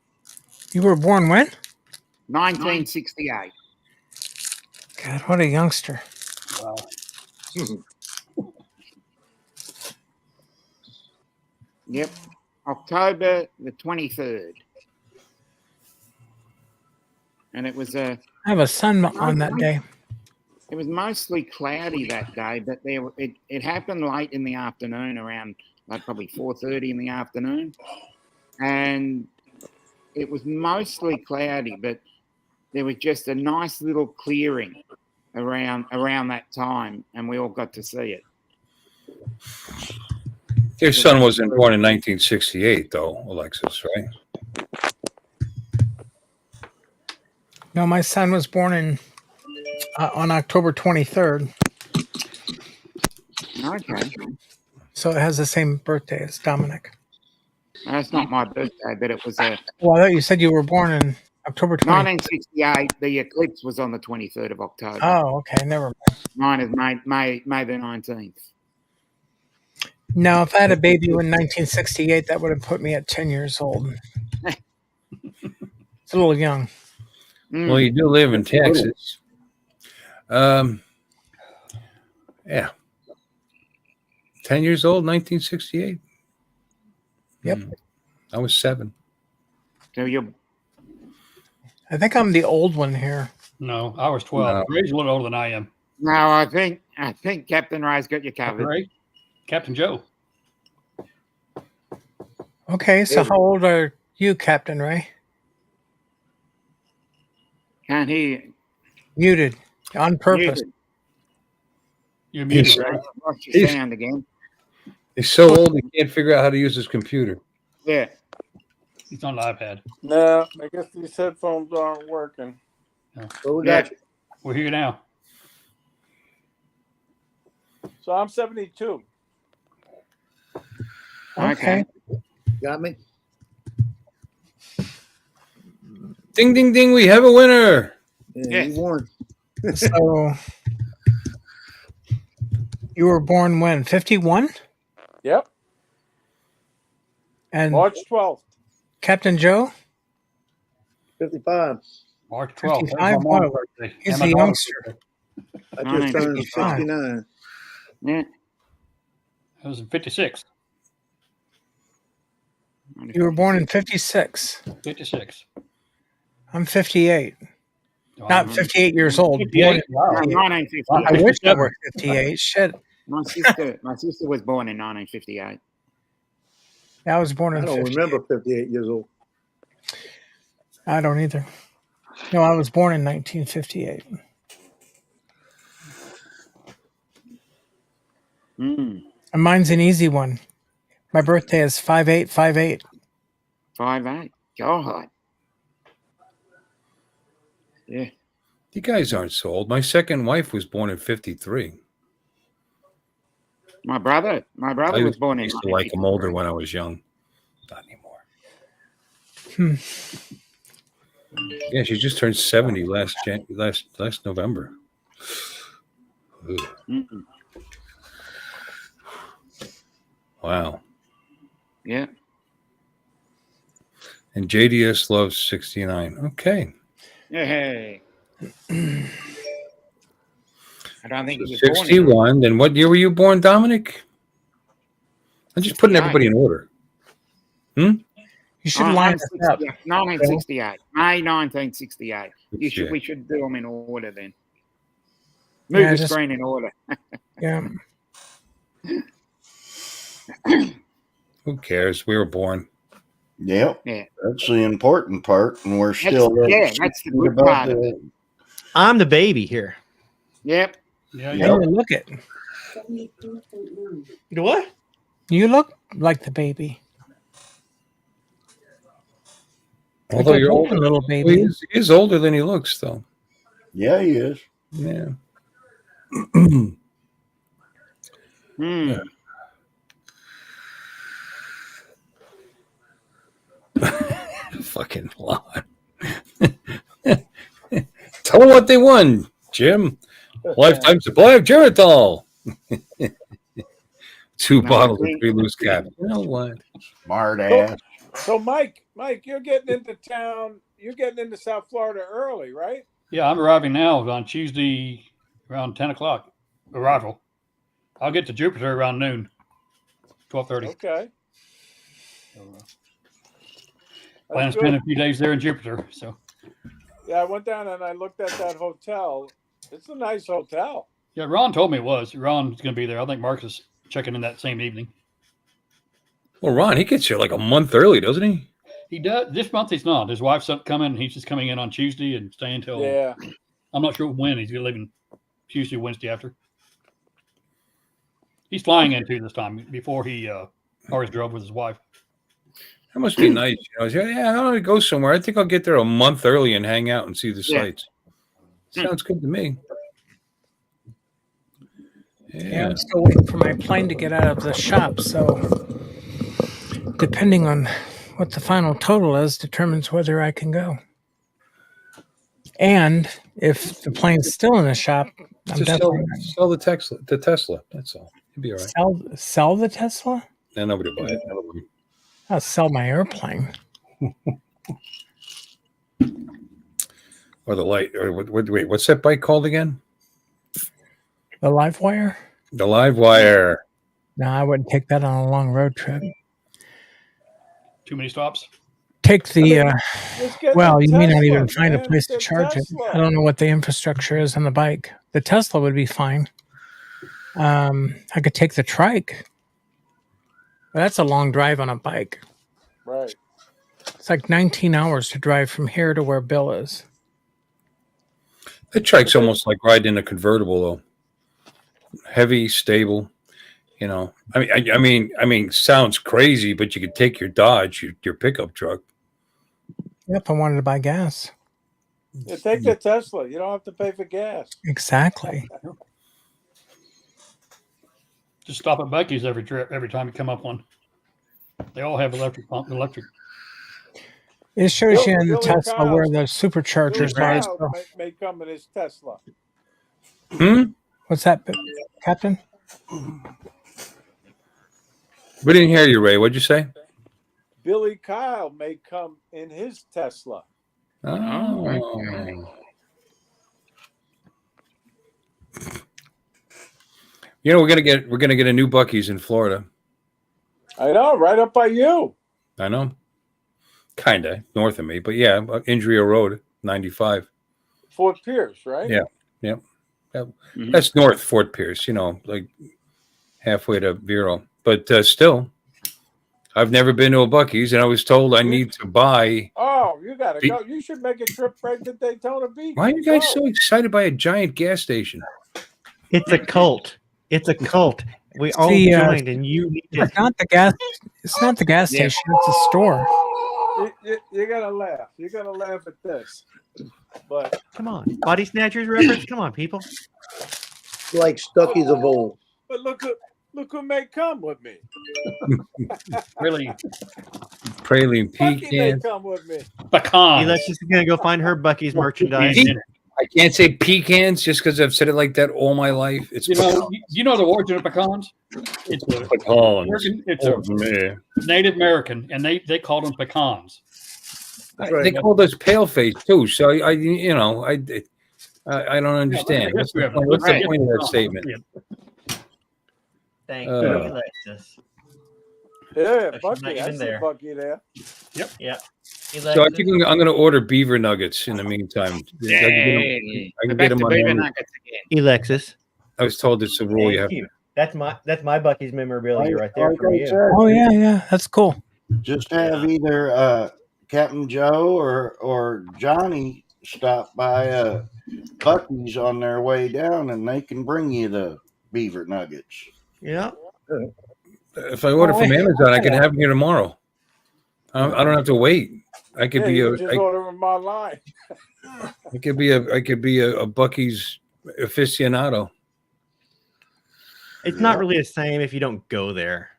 You were born when? 1968. God, what a youngster. Wow. Yep. October the 23rd. And it was I have a son on that day. It was mostly cloudy that day, but it happened late in the afternoon, around like probably 4:30 in the afternoon, and it was mostly cloudy, but there was just a nice little clearing around that time, and we all got to see it. Your son wasn't born in 1968, though, Alexis, right? No, my son was born on October 23rd, Okay, so it has the same birthday as Dominic. that's not my birthday, but it was a Well, I thought you said you were born in October 20th. 1968. The eclipse was on the 23rd of October. Oh, okay, never mind. Mine is May the 19th. No, if I had a baby in 1968, that would have put me at 10 years old. It's a little young. Well, you do live in Texas. Yeah. 10 years old, 1968. Yep. I was 7. So you're I think I'm the old one here. No, I was 12. No. Ray's a little older than I am. no. I think Captain Ray's got you covered. Ray, Captain Joe. Okay, so how old are you, Captain Ray? Can't hear you. Muted on purpose. Muted. You're muted, Yes. Ray. Lost your He's- sound again. He's so old he can't figure out how to use his computer. Yeah. He's on the iPad. No, I guess these headphones aren't working. So we got you. We're here now. So I'm 72. Okay. Got me? Ding, ding, ding. We have a winner. Yeah, Yes. you won. So you were born when? 51? Yep. And March 12th. Captain Joe? 55. March 12th. 55? That's my mom's Wow. birthday. He's And my the daughter's youngster. birthday. I just turned 55. 69. Yeah. I was in 56. You were born in 56. 56. I'm 58. Oh, Not I'm 58 years old. 58. Wow. 1958. I wish I were 58. Shit. My sister was born in 1958. I was born I in don't 58. remember 58 years old. I don't either. No, I was born in 1958. Mm. And mine's an easy one. My birthday is 5858. 58. God. Yeah. You guys aren't so old. My second wife was born in 53. My brother I was born in used to like them 1953. older when I was young. Not anymore. Hmm. Yeah, she just turned 70 last November. Ugh. Mm. Wow. Yeah. And JDS loves 69. Okay. Hey. I don't think So he was born in 61. Then what year were you born, Dominic? I'm just putting everybody in order. You should line us up. 1968. May 1968. Shit. We should do them in order then. Move Yeah, the just- screen in order. Yeah. Who cares? We were born. Yep. Yeah. That's the important part, and we're still That's the good part of it. I'm the baby here. Yep. Yeah, Yeah, yeah. look it. You know what? You look like the baby. Although Like a you're golden older. little Well, baby. he is older than he looks, though. Yeah, he is. Yeah. Hmm. Fucking Lon. Tell them what they won, Jim. Lifetime supply of Geritol. 2 No, bottles of I think- 3 loose caps. You know what? Smart ass. So Mike, you're getting into town. You're getting into South Florida early, right? Yeah, I'm arriving now on Tuesday around 10 o'clock. Arrival. I'll get to Jupiter around noon, 12:30. Okay. Plan to That's spend good. a few days there in Jupiter. So Yeah, I went down and I looked at that hotel, It's a nice hotel. Yeah, Ron told me it was. Ron's going to be there. I think Mark is checking in that same evening. Well, Ron, he gets here like a month early, doesn't he? He does. This month he's not. His wife's coming. He's just coming in on Tuesday and staying till. Yeah. I'm not sure when he's leaving. Tuesday, Wednesday after. He's flying in too this time before he always drove with his wife. That must be nice. Yeah, I want to go somewhere. I think I'll get there a month early and hang out and see the sights. Sounds good to me. Yeah, I'm still waiting for my plane to get out of the shop. So, depending on what the final total is, determines whether I can go. And if the plane's still in the shop, I'm Just definitely sell the Tesla. The Tesla. That's all. You'll be all right. sell the Tesla. No, nobody will buy it. I'll sell my airplane. Or the light. Or wait, what's that bike called again? The live wire? The live wire. No, I wouldn't take that on a long road trip. Too many stops. Take the Let's get well, the you may not Tesla, even find a man. place to The charge Tesla. it. I don't know what the infrastructure is on the bike. The Tesla would be fine. I could take the trike. But that's a long drive on a bike. Right. It's like 19 hours to drive from here to where Bill is. That trike's almost like riding in a convertible, though. Heavy, stable. You know, I mean, sounds crazy, but you could take your Dodge, your pickup truck. Yep, I wanted to buy gas. Yeah, take the Tesla. You don't have to pay for gas. Exactly. Just stop at Becky's every time you come up one. They all have electric. It shows you in the Billy Tesla Kyle's- where the superchargers Billy are. Kyle So- may come in his Tesla. What's that, Captain? We didn't hear you, Ray. What'd you say? Billy Kyle may come in his Tesla. Oh. Okay. You know, we're gonna get a new Buc-ee's in Florida. I know, right up by you. I know, kinda north of me, but yeah, Indria Road, 95. Fort Pierce, right? Yeah. That's North Fort Pierce. You know, like halfway to Vero. But still, I've never been to a Buc-ee's, and I was told I need to buy. Oh, you got to go. You should make a trip right to Daytona Beach. Why are you guys Go. so excited by a giant gas station? It's a cult. It's a cult. We all the, joined, and you need to. It's not the gas. It's not the gas station. It's a store. You're gonna laugh. You're gonna laugh at this, but Come on, Body Snatchers reference. Come on, people. Like Stuckies of old. but look who may come with me. Really, Praline Bucky may pecan. come with me. pecans. Alexis is gonna go find her Bucky's merchandise. I can't say pecans just because I've said it like that all my life. It's You know the origin of pecans? It's a pecans. It's a Native American, and they called them pecans. They called us pale face too. So I don't understand. What's the point of that statement? Thank you, Alexis. Yeah, She's Bucky. not I even see there. Bucky there. Yeah. So I think I'm going to order beaver nuggets in the meantime. I can get them on Baby Amazon. nuggets again. Alexis. I was told it's a rule you have Thank to. you. That's my Bucky's memorabilia right there Like for I you. said, Oh yeah, that's cool. just have either Captain Joe or Johnny stop by Bucky's on their way down, and they can bring you the beaver nuggets. Yeah. If I order from Amazon, I can have them here tomorrow. I don't have to wait. I could be you a can just order them online. I could be a Bucky's aficionado. It's not really the same if you don't go there.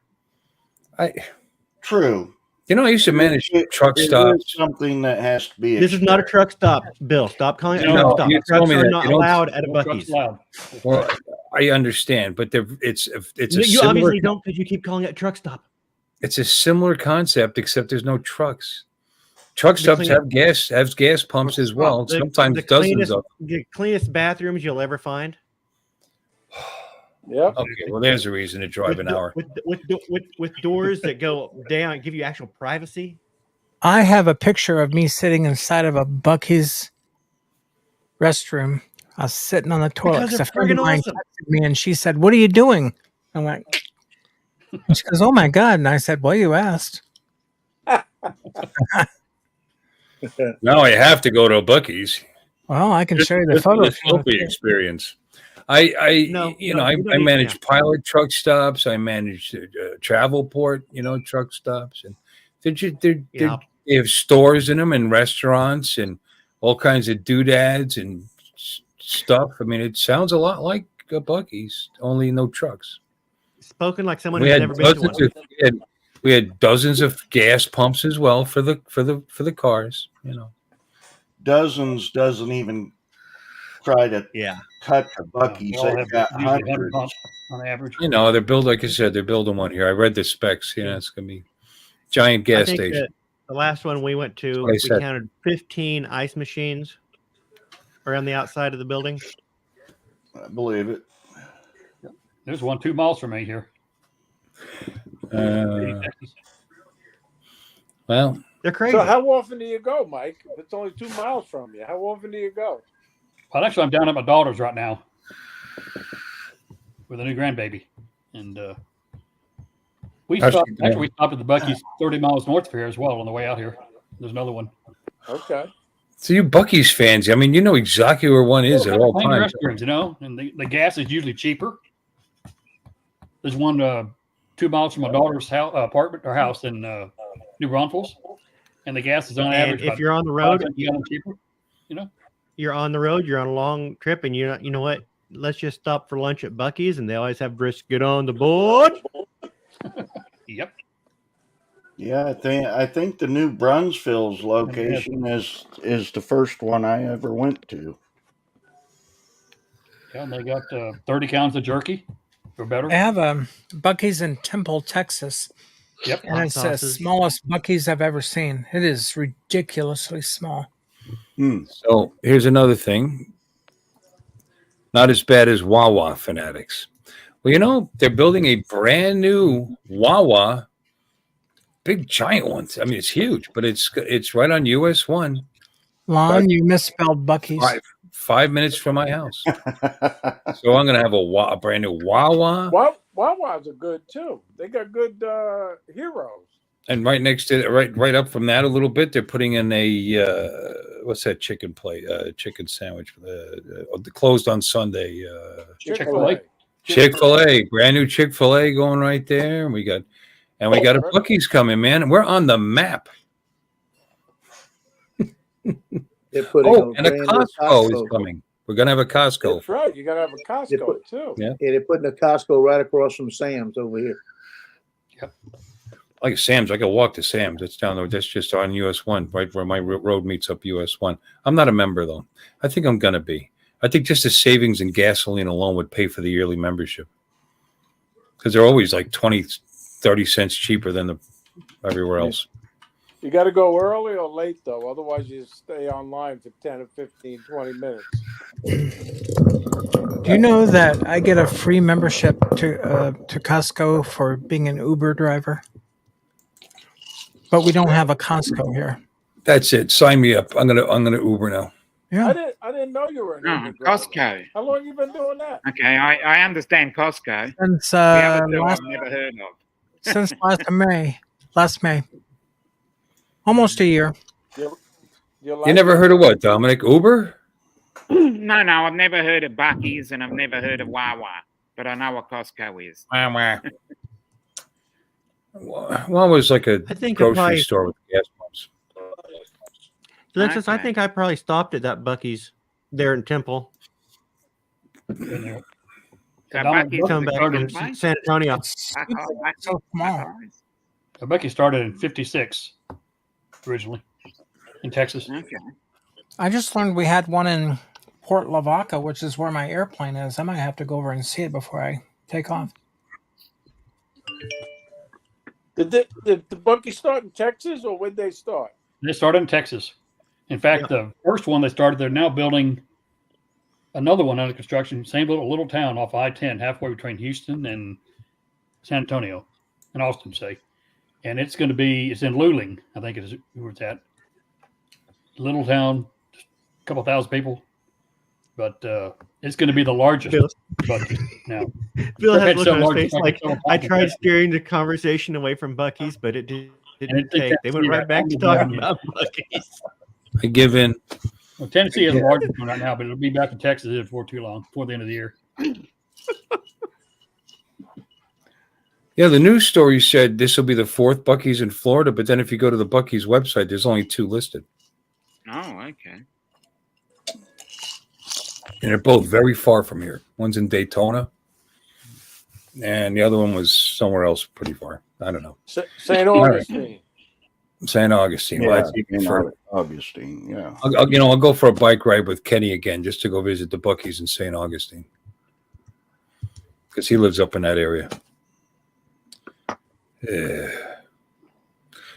True. You know, I used to manage truck It is stops. something that has to be. This is not a truck stop, Bill. Stop calling it a No, truck stop. you Trucks told me are that. not You don't- allowed at a No trucks Bucky's. allowed. Well, I understand, but it's a You similar obviously don't because you keep calling it a truck stop. it's a similar concept, except there's no trucks. Truck stops clean- have gas pumps as well. Sometimes the dozens cleanest, of. the cleanest bathrooms you'll ever find. Yep. Okay, well, there's a reason to drive an hour. With doors that go down, give you actual privacy. I have a picture of me sitting inside of a Bucky's restroom I was sitting on the toilet Because because they're a friend of friggin' mine awesome. texted me and she said, "What are you doing?" I went, and she goes, "Oh my God." And I said, "Well, you asked." Now I have to go to a Buc-ee's. Well, I can Just, show you the just for photo the if you want to Sophie see it. experience. No, you no, know, you don't I need- manage yeah. pilot truck stops. I manage travel port, truck stops, and Yeah. they have stores in them and restaurants and all kinds of doodads and stuff. I mean, it sounds a lot like a Buc-ee's, only no trucks. Spoken like someone We who's had never been to one. dozens of we had dozens of gas pumps as well for the cars. Dozens doesn't even try to Yeah. touch a They Buc-ee's. all They've have got usually 100 hundreds. pumps on average. They're built like I said. They're building one here. I read the specs. It's gonna be giant I gas think station. that the last one we went to, what I we said. counted 15 ice machines around the outside of the building. I believe it. There's one 2 miles from me here. Texas. Well, They're crazy. So how often do you go, Mike? If it's only 2 miles from you, how often do you go? Well, actually, I'm down at my daughter's right now with a new grandbaby, and we How's stopped. she doing? Actually, we stopped at the Buc-ee's 30 miles north of here as well on the way out here. There's another one. Okay. so you Buc-ee's fans, I mean, you know exactly where one is at all Plain times. restrooms, and the gas is usually cheaper. There's one 2 miles from my daughter's apartment or house in New Braunfels, and the gas is on And average. if about you're on the road, 5 cents a gallon cheaper. you're on the road, you're on a long trip, and you know what? Let's just stop for lunch at Buc-ee's, and they always have brisket on the board. Yep. Yeah, I think the New Brunsville's location is the first one I ever went to. Yeah, and they got 30 pounds of jerky or better. I have a Buc-ee's in Temple, Texas, Yep. and it's the sauces. smallest Buc-ee's I've ever seen. It is ridiculously small. So here's another thing. Not as bad as Wawa fanatics. Well, they're building a brand new Wawa, big giant one. I mean, it's huge, but it's right on US 1. Lon, you misspelled Buc-ee's. 5 minutes from my house. So I'm gonna have a brand new Wawa, Wawa's are good too. They got good heroes. and right next to right up from that a little bit, they're putting in a what's that chicken chicken sandwich? Closed on Sunday. Chick-fil-A. Chick-fil-A, brand new Chick-fil-A going right there, and we got a Buc-ee's coming, man. We're on the map. They're putting And a brand new Costco is coming. We're gonna have a Costco. That's right. You got to have a Costco too. Yeah. Yeah, they're putting a Costco right across from Sam's over here. Like Sam's, I can walk to Sam's. It's down there. That's just on US 1, right where my road meets up US 1. I'm not a member though. I think I'm gonna be. I think just the savings in gasoline alone would pay for the yearly membership. Because they're always like 20, 30 cents cheaper than everywhere else. You got to go early or late though. Otherwise, you stay online for 10 or 15, 20 minutes. Do you know that I get a free membership to Costco for being an Uber driver? But we don't have a Costco here. That's it. Sign me up. I'm gonna Uber now. Yeah. I didn't know you were an No, Uber driver. Costco. How long you been doing that? Okay, I understand Costco. Since The other two last, I've never heard of. since last May, almost a year. You You never heard of what, Dominic? Uber? No, I've never heard of Buc-ee's and I've never heard of Wawa, but I know what Costco is. Well, it was like a I think grocery store with gas pumps. Alexis, I Okay. think I probably stopped at that Buc-ee's there in Temple. So Dominic, Buc-ee's is Come a back good from place. San Antonio. It's I- so small. Becky started in 56 originally in Texas. Okay. I just learned we had one in Port Lavaca, which is where my airplane is. I might have to go over and see it before I take off. Did the Buc-ee's start in Texas or when they start? They started in Texas. In fact, the first one they started, they're now building another one under construction. Same little town off I-10, halfway between Houston and San Antonio and Austin, say. And it's in Luling, I think it is where it's at. Little town, just a couple thousand people. but it's going to be the largest Bill, Buc-ee's now. Bill has It's a look so on his large, face it's like like it's so I hot. tried steering the conversation away from Buc-ee's, but it And didn't it's in take. They went Tennessee right back to now. talking about Buc-ee's. I give in. Well, Tennessee is the largest one right now, but it'll be back in Texas before too long, before the end of the year. Yeah, the news story said this will be the 4th Buc-ee's in Florida, but then if you go to the Buc-ee's website, there's only 2 listed. Oh, okay. And they're both very far from here. One's in Daytona, and the other one was somewhere else pretty far. I don't know. St. Augustine. St. Augustine. Well, that's even further. Augustine, yeah. I'll go for a bike ride with Kenny again just to go visit the Buc-ee's in St. Augustine because he lives up in that area.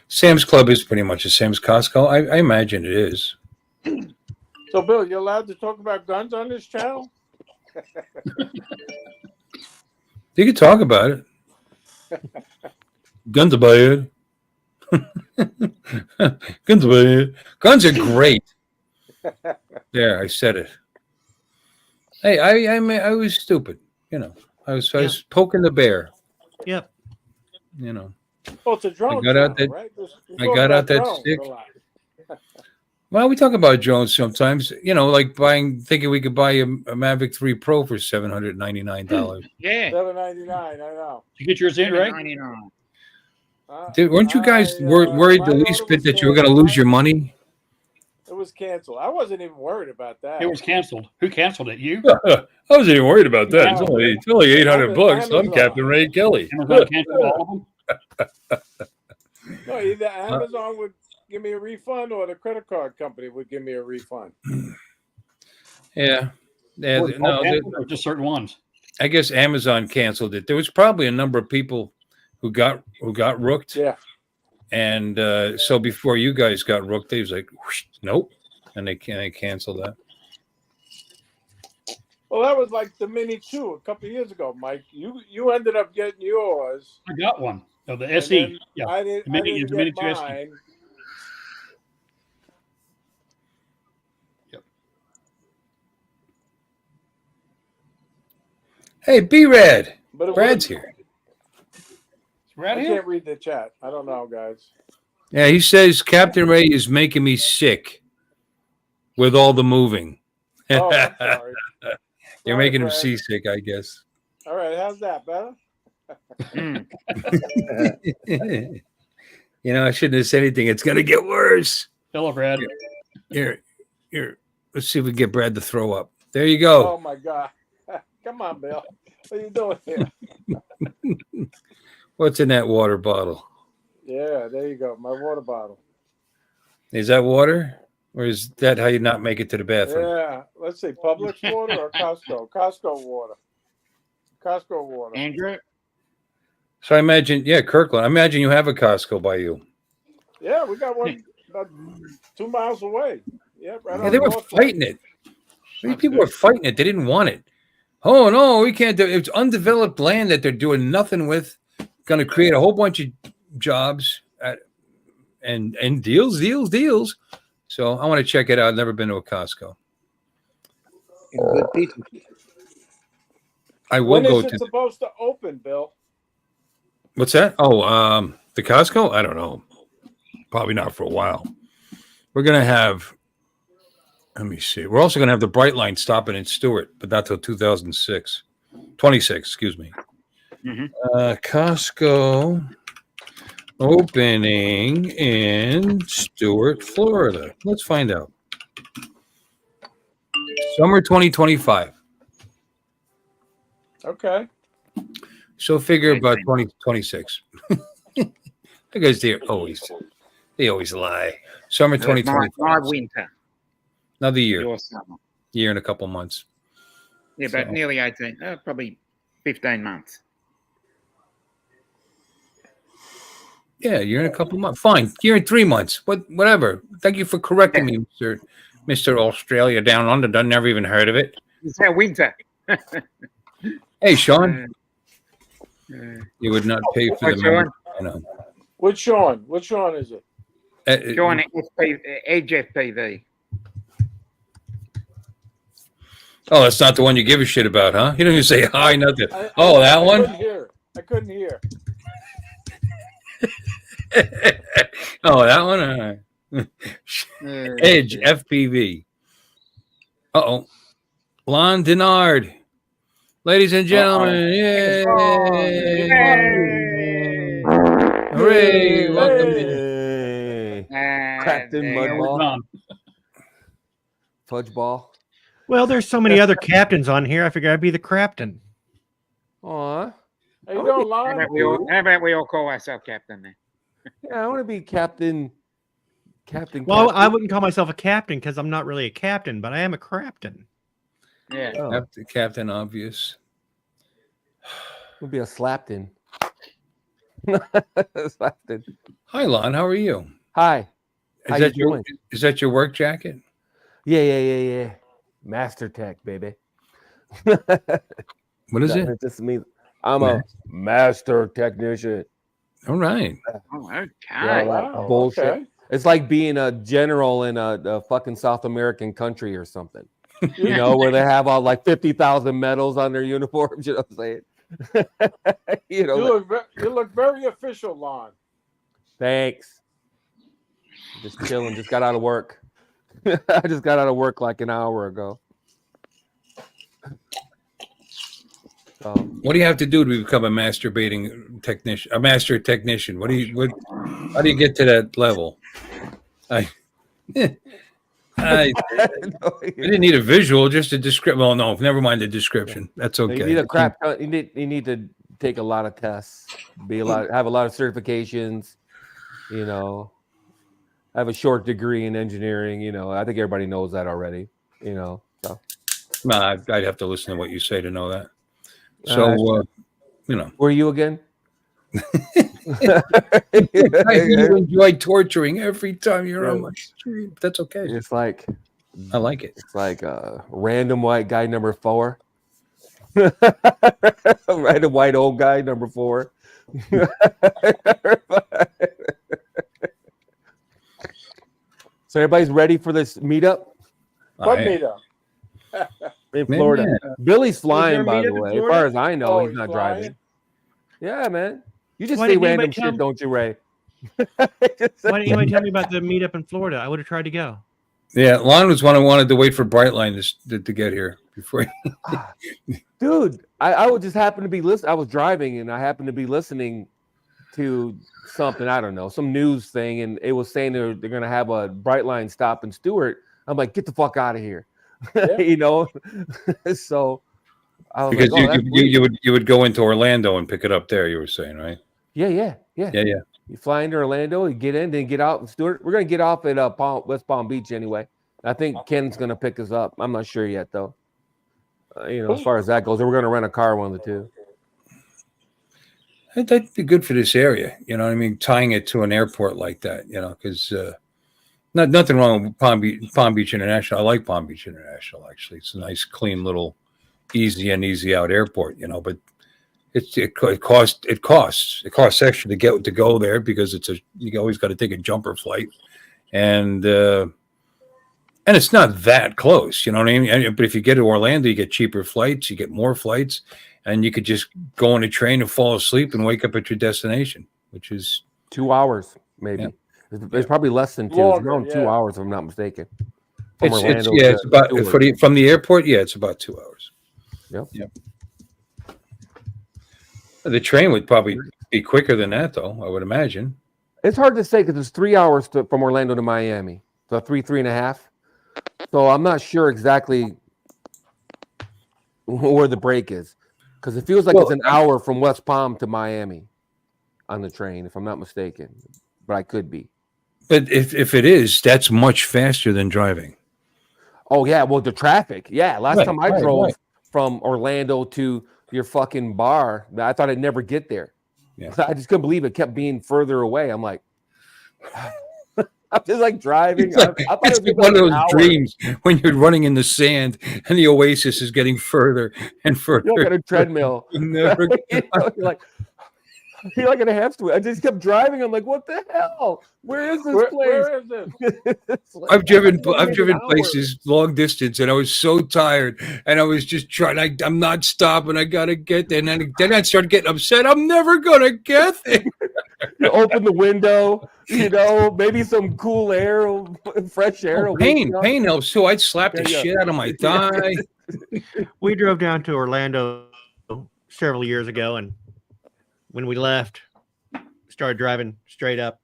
Sam's Club is pretty much the same as Costco. I imagine it is. So, Bill, you're allowed to talk about guns on this channel? You can talk about it. Guns are bad. Guns are bad. Guns are great. There, I said it. Hey, I was stupid. You know, I was poking the bear. Yep. You know. Well, it's a drone. I got out channel, that- right? I got out that stick. Well, we talk about drones sometimes. You know, like thinking we could buy a Mavic 3 Pro for $799. Yeah. $7.99. I know. You get yours in, right? Dude, weren't you guys worried the least bit that you were going to lose your money? It was canceled. I wasn't even worried about that. It was canceled. Who canceled it? You? I wasn't even worried about that. It's only $800. I'm Amazon. Captain Ray Kelly. Amazon canceled all of them? No, either Amazon would give me a refund or the credit card company would give me a refund. Yeah. Or or just certain ones. I guess Amazon canceled it. There was probably a number of people who got rooked. Yeah. And so before you guys got rooked, they was like, whoosh, nope. And they canceled that. Well, that was like the Mini 2 a couple of years ago, Mike. You ended up getting yours. I got one. Oh, the and SE. then Yeah. I didn't, The Mini- I didn't the Mini get 2 SE. mine. Hey, B-Rad. But it Brad's was- here. Right I here. can't read the chat. I don't know, guys. Yeah, he says Captain Ray is making me sick with all the moving. Oh, I'm sorry. You're Sorry, making him Brad. seasick, I guess. All right, how's that? Better? You know, I shouldn't have said anything. It's going to get worse. Hello, Brad. Here. Let's see if we can get Brad to throw up. There you go. Oh, my God. Come on, Bill. What are you doing here? What's in that water bottle? Yeah, there you go. My water bottle. Is that water? Or is that how you not make it to the bathroom? Yeah. Let's see. Publix water or Costco? Costco water. Costco water. Andrew? So I imagine, Kirkland, I imagine you have a Costco by you. Yeah, we got one about 2 miles away. Yeah, right Yeah, on they were North fighting it. These people were fighting it. They didn't want it. Oh, no, we can't do it. It's undeveloped land that they're doing nothing with. Going to create a whole bunch of jobs and deals. So I want to check it out. I've never been to a Costco. Good pizza. I will When go is it to. supposed to open, Bill? What's that? Oh, the Costco? I don't know. Probably not for a while. We're going to have. Let me see. We're also going to have the Bright Line stopping in Stewart, but not till 26, excuse me. Costco opening in Stewart, Florida. Let's find out. Summer 2025. Okay. So figure about 2026. Because they always lie. Summer 2025. My winter. Another year. Your summer. Year and a couple months. Yeah, but So- nearly 18. Probably 15 months. Yeah, year and a couple months. Fine. Year and 3 months. Whatever. Thank you for correcting me, Mr. Australia down under. Done never even heard of it. It's our winter. Hey, Sean. You would not pay for the Sean? member, you know. Which Sean? Which Sean is it? Join Edge FPV. Oh, that's not the one you give a shit about, huh? You don't even say hi, nothing. Oh, that I one? couldn't hear. I couldn't hear. Oh, that one? Edge FPV. Uh-oh. Lon Denard. Ladies and gentlemen, yay! Hooray! Welcome in. Hey. Ah, Captain there you Where go. was Mudball. on? Fudge ball. Well, there's so many other captains on here. I figure I'd be the captain. Aw. How you doing, How Lon? about we all call ourselves captain then? Yeah, I want to be captain. Captain. Well, captain. I wouldn't call myself a captain because I'm not really a captain, but I am a captain. Yeah. Oh, Captain Obvious. I'll be a slapton. Slapton. Hi, Lon. How are you? Hi. How you doing? Is that your work jacket? Yeah. Master Tech, baby. What is it? It just means I'm a master technician. All right. Oh, okay. Yeah, Wow, bullshit. okay. It's like being a general in a fucking South American country or something. You know, where they have all like 50,000 medals on their uniforms. You know what I'm saying? You know, You look very official, Lon. thanks. Just chilling. Just got out of work. I just got out of work like an hour ago. So, What do you have to do to become a masturbating technician? A master technician? How do you get to that level? I didn't need a visual, just a description. Well, no, never mind the description. That's okay. You need a crap. You need to take a lot of tests, have a lot of certifications. You know, have a short degree in engineering. You know, I think everybody knows that already. You know, so Nah, I'd have to listen to what you say to know that. So, you know, where are you again? you enjoy torturing every time you're on my stream. That's okay. It's like I like it. It's like random white guy number 4. Random white old guy number 4. So everybody's ready for this meetup What meetup? in Florida. Billy's flying, by the meetup in way. As Florida? far as I know, Oh, he's not flying? driving. Yeah, man. You just Why say didn't anybody random tell shit, me- don't you, Ray? Why didn't anybody tell me about the meetup in Florida? I would have tried to go. Yeah, Lon was one I wanted to wait for Brightline to get here before. Dude, I would just happen to be listening. I was driving and I happened to be listening to something, I don't know, some news thing, and it was saying they're going to have a Brightline stop in Stewart. I'm like, get the fuck out of here. Yeah. You know? So I was Because like, oh, that's you would go into Orlando and pick it up there. You were saying, right? yeah. You fly into Orlando, you get in, then get out in Stewart. We're going to get off at West Palm Beach anyway. I think Ken's going to pick us up. I'm not sure yet, though. You know, as far as that goes, we're going to rent a car, one of the two. That'd be good for this area. You know what I mean? Tying it to an airport like that, you know, because nothing wrong with Palm Beach International. I like Palm Beach International, actually. It's a nice, clean little easy out airport, you know, but it costs extra to go there because you always got to take a jumper flight, and it's not that close, you know what I mean? But if you get to Orlando, you get cheaper flights, you get more flights, and you could just go on a train and fall asleep and wake up at your destination, which is 2 hours, maybe. Yeah. It's probably less than 2. Longer, It's around 2 yeah. hours, if I'm not mistaken. From it's Orlando it's to about Stewart. from the airport. Yeah, it's about 2 hours. Yep. The train would probably be quicker than that, though. I would imagine. It's hard to say because it's 3 hours from Orlando to Miami. So 3.5. So I'm not sure exactly where the break is. Because it feels like it's an hour from West Palm to Miami on the train, if I'm not mistaken. But I could be. But if it is, that's much faster than driving. Oh, yeah. Well, the traffic. Yeah. Last time I drove right. from Orlando to your fucking bar, I thought I'd never get there. Yeah. I just couldn't believe it kept being further away. I'm like, I'm just like driving. It's, like, I thought it's it was like one of an those hour. dreams when you're running in the sand and the oasis is getting further and further. You're like on a treadmill. Never- You know, you're like, You're like in a half story. I just kept driving. I'm like, what the hell? Where is this place? Where is it? It's like, I've driven an places long distance, and I was so tired, and I was just trying. I'm not stopping. I gotta get there, and then I started getting upset. I'm never gonna get there. You open the window, maybe some cool air, fresh air. Pain helps too. I'd slap the shit out of my thigh. We drove down to Orlando several years ago, and when we left, started driving straight up,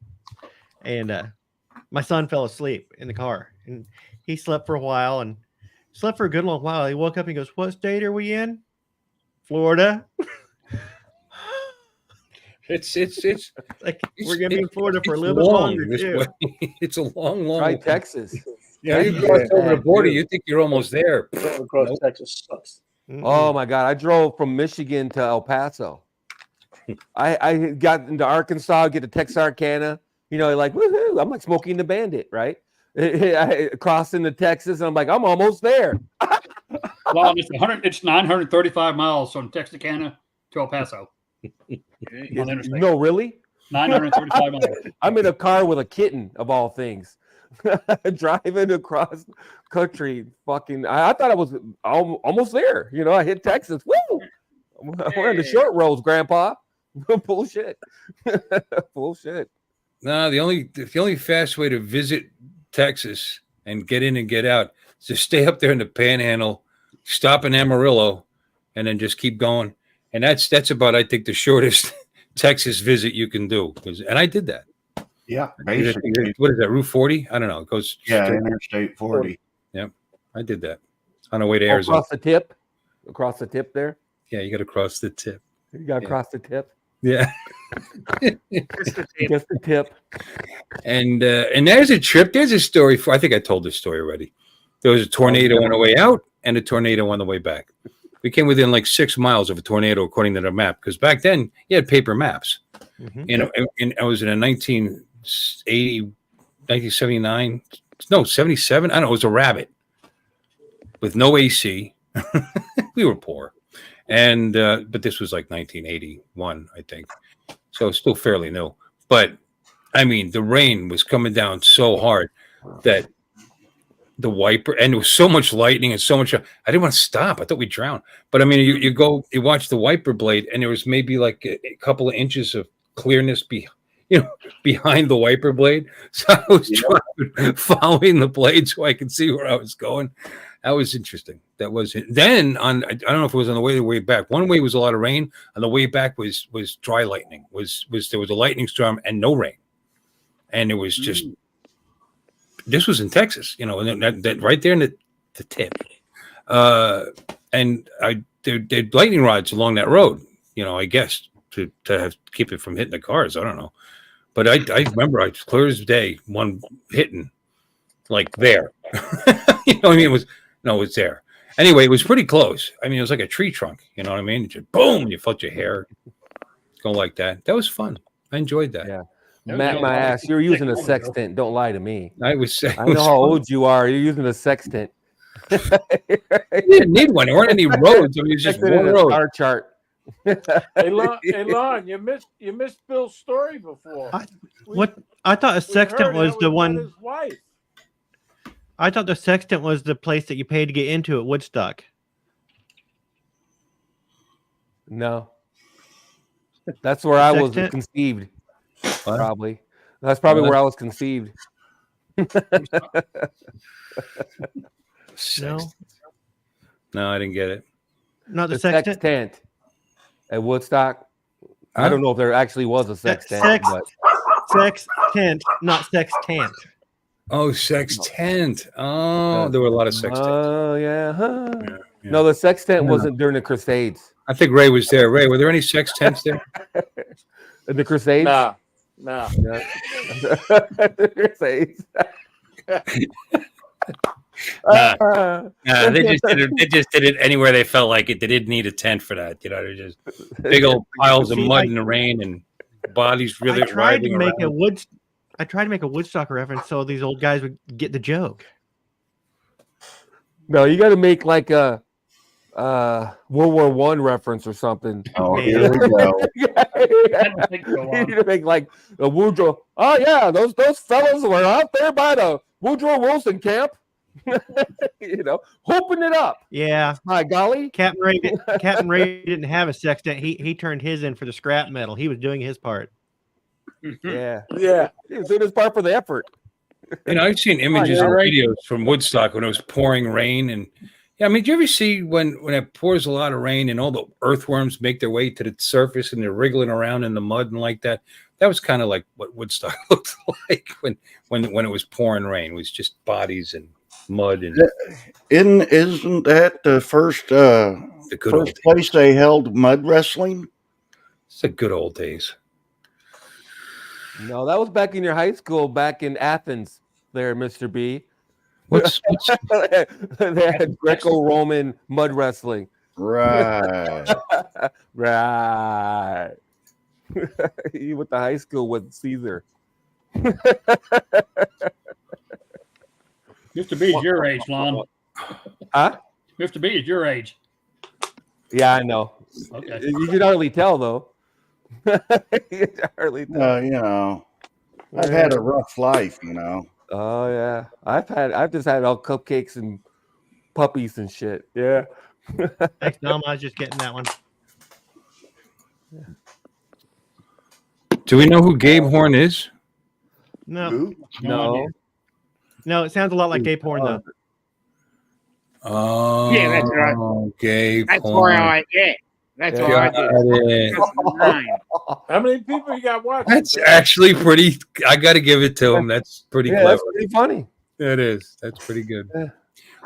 and my son fell asleep in the car, and he slept for a while and slept for a good long while. He woke up and he goes, "What state are we in?" "Florida." It's like we're gonna be in Florida for a little bit longer too. It's a long. Right, Texas. Yeah, you cross over the border, you think you're almost there. Across Texas sucks. Oh my God! I drove from Michigan to El Paso. I got into Arkansas, get to Texarkana. Like woohoo! I'm like Smokey and the Bandit, right? Crossing to Texas, and I'm like, I'm almost there. Well, it's 935 miles from Texarkana to El Paso. No, really? 935 miles. I'm in a car with a kitten, of all things. Driving across country, I thought I was almost there. I hit Texas. Woo! We're in the short roads, Grandpa. Bullshit. Bullshit. No, the only fast way to visit Texas and get in and get out is to stay up there in the Panhandle, stop in Amarillo, and then just keep going. And that's about, I think, the shortest Texas visit you can do. And I did that. Yeah, basically. What is that, Route 40? I don't know. It goes Interstate 40. Yeah, I did that on the way to Arizona. Across the tip there? Yeah, you got to cross the tip. You got to cross the tip? Yeah. Just the tip. And there's a trip. There's a story. I think I told this story already. There was a tornado on the way out and a tornado on the way back. We came within like 6 miles of a tornado, according to the map, because back then you had paper maps. And I was in a 1979, no, 77. I don't know. It was a Rabbit with no AC. We were poor. And, but this was like 1981, I think. So it's still fairly new. But I mean, the rain was coming down so hard that the wiper, and there was so much lightning and so much. I didn't want to stop. I thought we'd drown. But I mean, you watch the wiper blade, and there was maybe like a couple of inches of clearness behind the wiper blade. So I was following the blade so I could see where I was going. That was interesting. That was it. Then I don't know if it was on the way back. One way was a lot of rain. On the way back was dry lightning. There was a lightning storm and no rain, and it was just. This was in Texas, and that right there in the tip. And there lightning rods along that road, I guess to keep it from hitting the cars. I don't know. But I remember clear as day, one hitting like there. It was there. Anyway, it was pretty close. I mean, it was like a tree trunk, you know what I mean? Just boom, you felt your hair go like that. That was fun. I enjoed that. Yeah. Matt, my ass, you're using a sextant. Don't lie to me. I know how old you are. You're using a sextant. You didn't need one. There weren't any roads. I mean, it's just one road. Star chart. Hey, Lon, you missed Bill's story before. I thought a sextant was the one. His wife. I thought the sextant was the place that you paid to get into at Woodstock. No, that's where I was conceived. What? Probably. That's probably where I was conceived. No, I didn't get it. Not the sextant at Woodstock. I don't know if there actually was a sextant. Sextant, not sextant. Oh, sextant. Oh, there were a lot of sextants. Oh, yeah. Huh. Yeah. No, the sextant wasn't during the Crusades. I think Ray was there. Ray, were there any sextants there? The Crusades? No. The Crusades. They just did it anywhere they felt like it. They didn't need a tent for that. They're just big old piles of mud in the rain and bodies really. I tried to make a Woodstock reference so these old guys would get the joke. No, you got to make like a World War One reference or something. Oh, here we go. That would take so You long. need to make like a Woodrow. Oh yeah, those fellas were out there by the Woodrow Wilson camp. Hoping it up. Yeah, My golly. Captain Ray didn't have a sextant. He turned his in for the scrap metal. He was doing his part. Yeah. Yeah. He was doing his part for the effort. I've seen images yeah, and right. videos from Woodstock when it was pouring rain, and yeah, I mean, do you ever see when it pours a lot of rain and all the earthworms make their way to the surface and they're wriggling around in the mud and like that? That was kind of like what Woodstock looked like when it was pouring rain. It was just bodies and mud and Isn't that the first good old first place they held mud wrestling? It's the good old days. No, that was back in your high school, back in Athens, there, Mr. B. What's They had Greco-Roman mud wrestling. Right. Right. You went to high school with Caesar. Mr. B is your age, Lon. Huh? Mr. B is your age. Yeah, I know. Okay. You can hardly tell, though. You can hardly tell. I've had a rough life, Oh yeah, I've just had all cupcakes and puppies and shit. Yeah. Thanks, Dom. I was just getting that one. Do we know who Gabe Horn is? No, No. no, it sounds a lot like gay porn though. Oh, Yeah, that's right. Gabe That's Horn. why that's Yeah. why I Got did. it. 2009. How many people you got watching? That's Bill? actually pretty. I got to give it to him. That's pretty Yeah, clever. that's pretty funny. It is. That's pretty good. Yeah.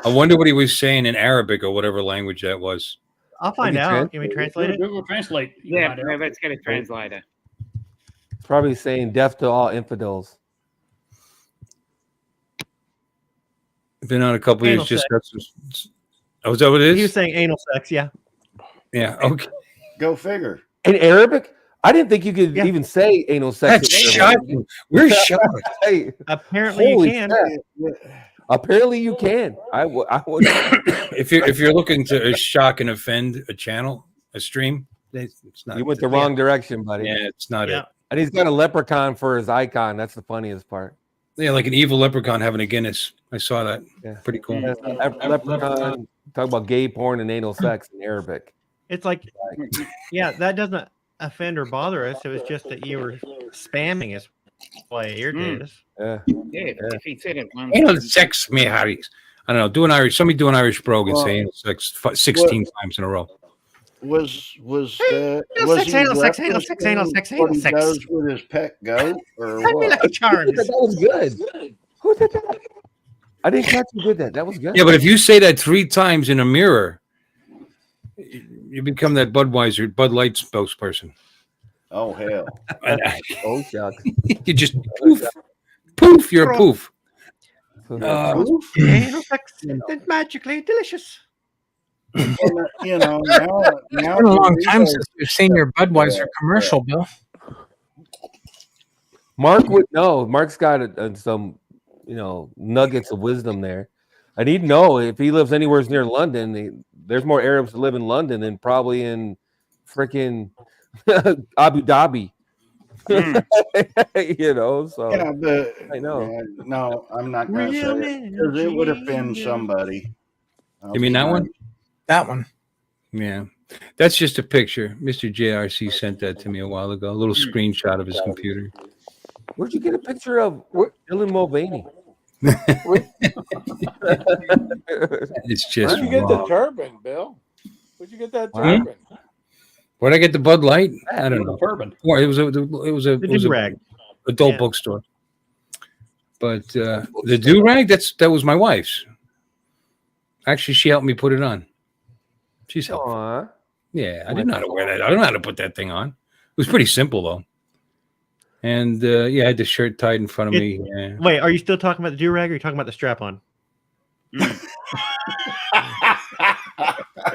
I wonder what he was saying in Arabic or whatever language that was. I'll find you out. Can we translate it? Google Translate. Yeah, let's get a translator. Probably saying death to all infidels. Been on a couple Anal years. Just sex. got some. Oh, is that what it He was is? saying anal sex. Yeah. Yeah. Okay. Go figure. In Arabic? I didn't think you could Yeah. even say anal sex. That's in Arabic. shocking. We're shocked. Hey, Apparently holy you can. crap. Apparently you can. I would. If you're looking to shock and offend a channel, a stream, it's not. You went the wrong direction, buddy. Yeah, it's not Yeah. it. And he's got a leprechaun for his icon. That's the funniest part. Yeah, like an evil leprechaun having a Guinness. I saw that. Yeah. Pretty cool. Leprechaun. Talk about gay porn and anal sex in Arabic. It's like, yeah, that doesn't offend or bother us. It was just that you were spamming us why it irritated us. Yeah. Yeah, if he said it once. Anal sex, me Harry's. I don't know. Do an Irish. Somebody do an Irish brogue and Well, say anal sex 16 times in a row. Was Anal he sex, anal sex, anal sex, anal sex, referencing what anal he sex. does with his pet goat or Send me what? Lucky Charms. That was good. Who did that? I didn't catch who did that. That was good. Yeah, but if you say that 3 times in a mirror, you become that Bud Light spokesperson. Oh hell! And Oh shucks. you just poof, you're a poof. Anal sex is magically delicious. Now It's been a long time since we've seen your Budweiser commercial, Bill. Mark would know. Mark's got some, nuggets of wisdom there. And he'd know if he lives anywhere near London. There's more Arabs that live in London than probably in freaking Abu Dhabi. So Yeah, but I know. yeah, no, I'm not going to say it because it would offend somebody. You mean that one? That one. Yeah. That's just a picture. Mr. JRC sent that to me a while ago. A little screenshot of his computer. Where'd you get a picture of Dylan Mulvaney? It's just Where'd you get the wrong. turban, Bill? Where'd you get that Huh? turban? Where'd I get the Bud Light? I don't know. Turban. Well, it was a do-rag. adult Yeah. bookstore. But the do-rag, that was my wife's. Actually, she helped me put it on. She's helpful. Aw. Yeah, I didn't know how to wear that. I don't know how to put that thing on. It was pretty simple though. And I had the shirt tied in front of me. Yeah. Wait, are you still talking about the do-rag or are you talking about the strap-on?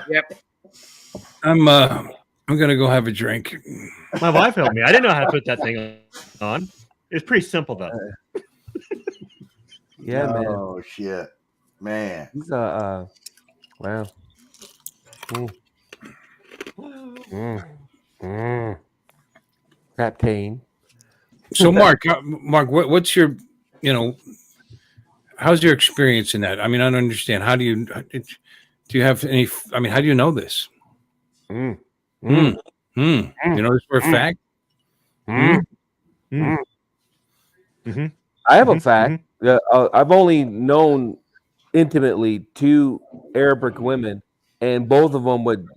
Yep. I'm gonna go have a drink. My wife helped me. I didn't know how to put that thing on. It's pretty simple though. Yeah, man. Oh shit, man. He's wow. Captain. So, Mark, what's your, how's your experience in that? I mean, I don't understand. How do you have any? I mean, how do you know this? You know this for a fact? I have a fact. I've only known intimately 2 Arabic women, and both of them would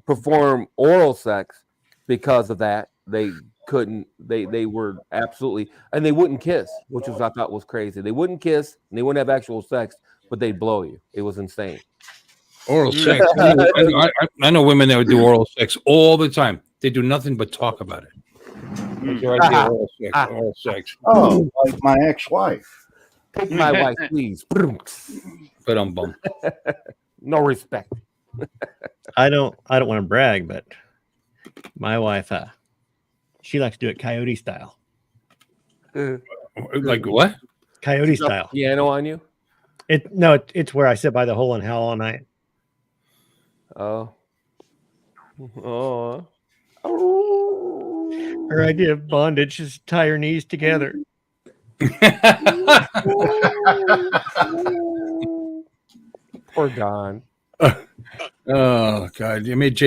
perform oral sex because of that. They couldn't. They were absolutely, and they wouldn't kiss, which I thought was crazy. They wouldn't kiss, and they wouldn't have actual sex, but they'd blow you. It was insane. Oral sex. I know women that would do oral sex all the time. They do nothing but talk about it. That's their idea of oral sex. Oh, like my ex-wife. Take my wife, please. But bum. No respect. I don't want to brag, but my wife, she likes to do it coyote style. Like what? Coyote style. Piano on you? It's where I sit by the hole in hell all night. Oh. Her idea of bondage is tie her knees together. Poor Don. Oh God! You made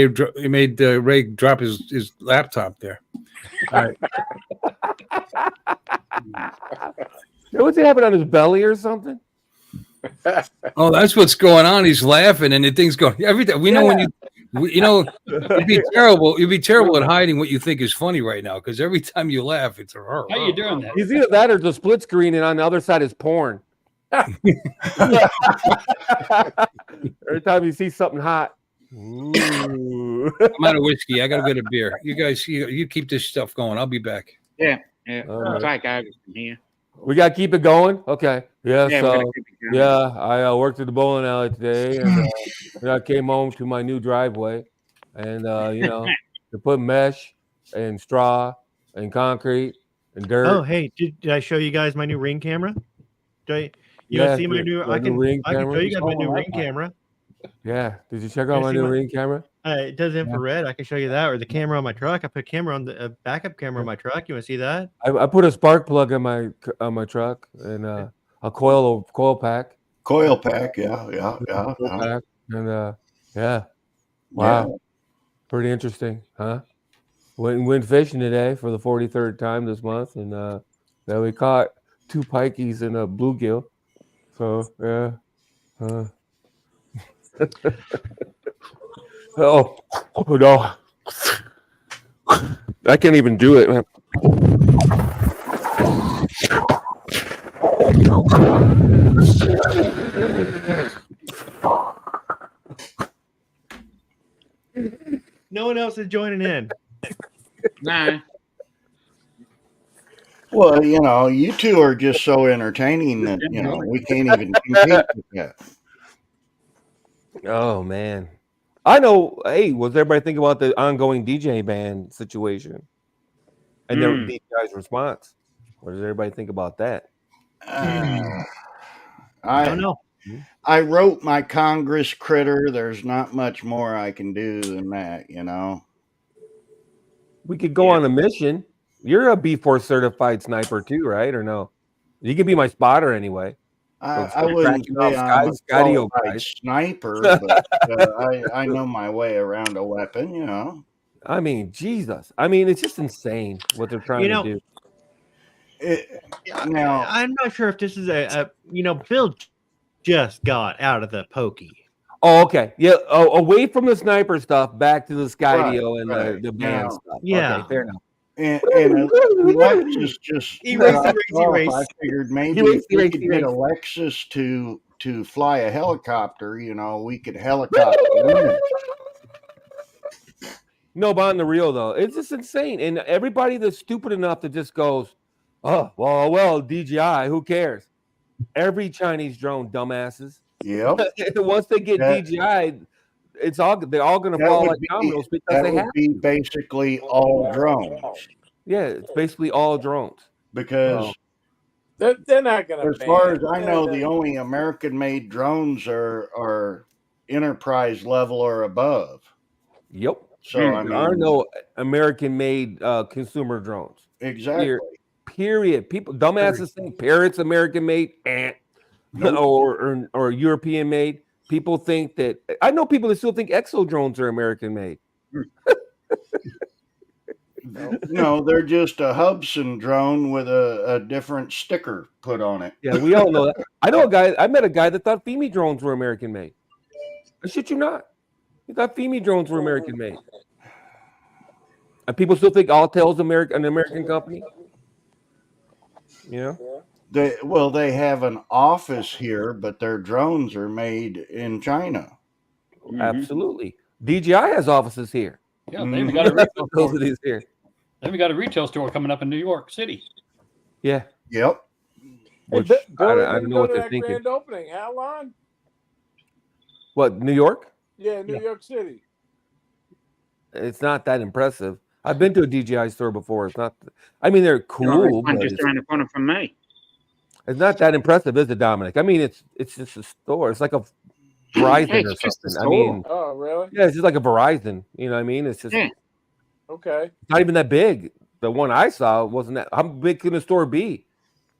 Ray drop his laptop there. All right. What's it happen on his belly or something? Oh, that's what's going on. He's laughing, and the thing's going. Everything we know when you'd be terrible. You'd be terrible at hiding what you think is funny right now, because every time you laugh, it's a How you doing that? He's either that or the split screen, and on the other side is porn. Every time you see something hot. Ooh. I'm out of whiskey. I gotta get a beer. You guys, you keep this stuff going. I'll be back. Yeah. I'll take over from here. We got to keep it going. Okay. Yeah. Yeah, So I worked at the bowling alley today, and I came home to my new driveway, and to put mesh and straw and concrete and dirt. Oh, hey, did I show you guys my new Ring camera? You want to see my new? I can show you guys my new Ring camera. Yeah. Did you check out my new Ring camera? It does infrared. I can show you that, or the camera on my truck. I put a camera on the backup camera on my truck. You want to see that? I put a spark plug on my truck and a coil pack. Coil pack, yeah. Pack, and wow, pretty interesting, huh? Went fishing today for the 43rd time this month, and then we caught 2 pikeys and a bluegill. So yeah. Oh no! I can't even do it. No one else is joining in. No. Well, you two are just so entertaining that we can't even compete with that. Oh man. I know. Hey, was everybody thinking about the ongoing DJ ban situation and their DJ's response? What does everybody think about that? I don't know. I wrote my Congress critter. There's not much more I can do than that, We could go on a mission. You're a B4 certified sniper too, right? Or no? You could be my spotter anyway. I wouldn't say I'm a qualified sniper, but I know my way around a weapon, I mean, Jesus. I mean, it's just insane what they're trying to do. Now, I'm not sure if this is Bill just got out of the pokey. Oh, okay. Yeah. Away from the sniper stuff, back to the Skydio and the band stuff. Yeah. Okay, fair enough. And Alexis just erase. I figured maybe if we could get Alexis to fly a helicopter, we could helicopter in. No, but on the real though, it's just insane. And everybody that's stupid enough to just goes, oh, well, DJI, who cares? Every Chinese drone, dumbasses. Yep. Once they get DJI, they're all going to fall like dominoes because they have be basically all drones. Yeah, it's basically all drones because they're not going to. As far as I know, the only American-made drones are enterprise level or above. Yep. So I There are mean, no American-made consumer drones. exactly. Period. People, dumbasses think parrots American-made, Nope. or European-made. People think that. I know people that still think exo drones are American-made. No, they're just a Hubson drone with a different sticker put on it. Yeah, we all know that. I know a guy. I met a guy that thought FEMA drones were American-made. I shit you not. He thought FEMA drones were American-made. And people still think Alltel's an American company. You know? They have an office here, but their drones are made in China. Absolutely. DJI has offices here. Yeah, they've got a retail store. These here. They've got a retail store coming up in New York City. Yeah. Yep. Which Hey, I Billy, don't you know what to they're that thinking. grand opening. How long? What, New York? Yeah, New York City. It's not that impressive. I've been to a DJI store before. It's not. I mean, they're cool, One but just around the corner from me. it's not that impressive, is it, Dominic? I mean, it's just a store. It's like a Verizon Yeah, or it's just a something. I mean, Oh, really? yeah, it's just like a Verizon. You know what I mean? It's just Yeah. Okay. not even that big. The one I saw wasn't that. How big can the store be?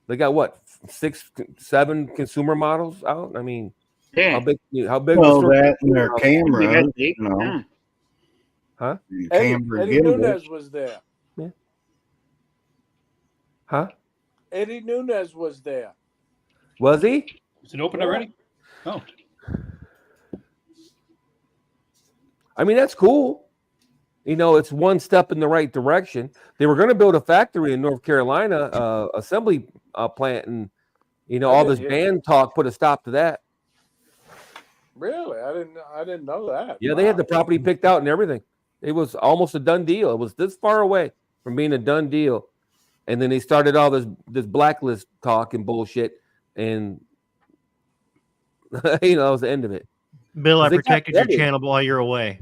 They got what, 6, 7 consumer models out? I mean, Yeah. how big? How big? Well, the store that and their camera, That big, you know, yeah. Huh? and Eddie, camera Eddie gimbal. Nunez was there. Huh? Eddie Nunez was there. Was he? Is it open already? Oh, I mean, that's cool. You know, it's one step in the right direction. They were going to build a factory in North Carolina, assembly plant, and all this band talk put a stop to that. Really? I didn't know that. Yeah, they had the property picked out and everything. It was almost a done deal. It was this far away from being a done deal, and then they started all this blacklist talk and bullshit, and that was the end of it. Bill, I They got protected your ready. channel while you're away.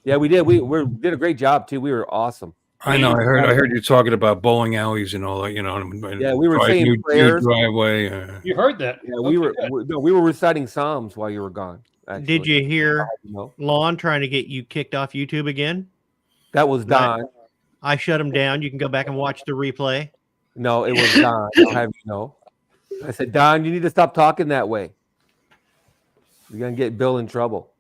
Yeah, we did. We did a great job too. We were awesome. I know. I heard you talking about bowling alleys and all that. And Yeah, we were drive- saying new prayers. driveway. you heard that? Yeah, Okay, we were reciting psalms while you were gone. Actually. Did you hear No. Lon trying to get you kicked off YouTube again? That was Don. I shut him down. You can go back and watch the replay. No, it was Don. I'll have you know. I said, Don, you need to stop talking that way. You're gonna get Bill in trouble.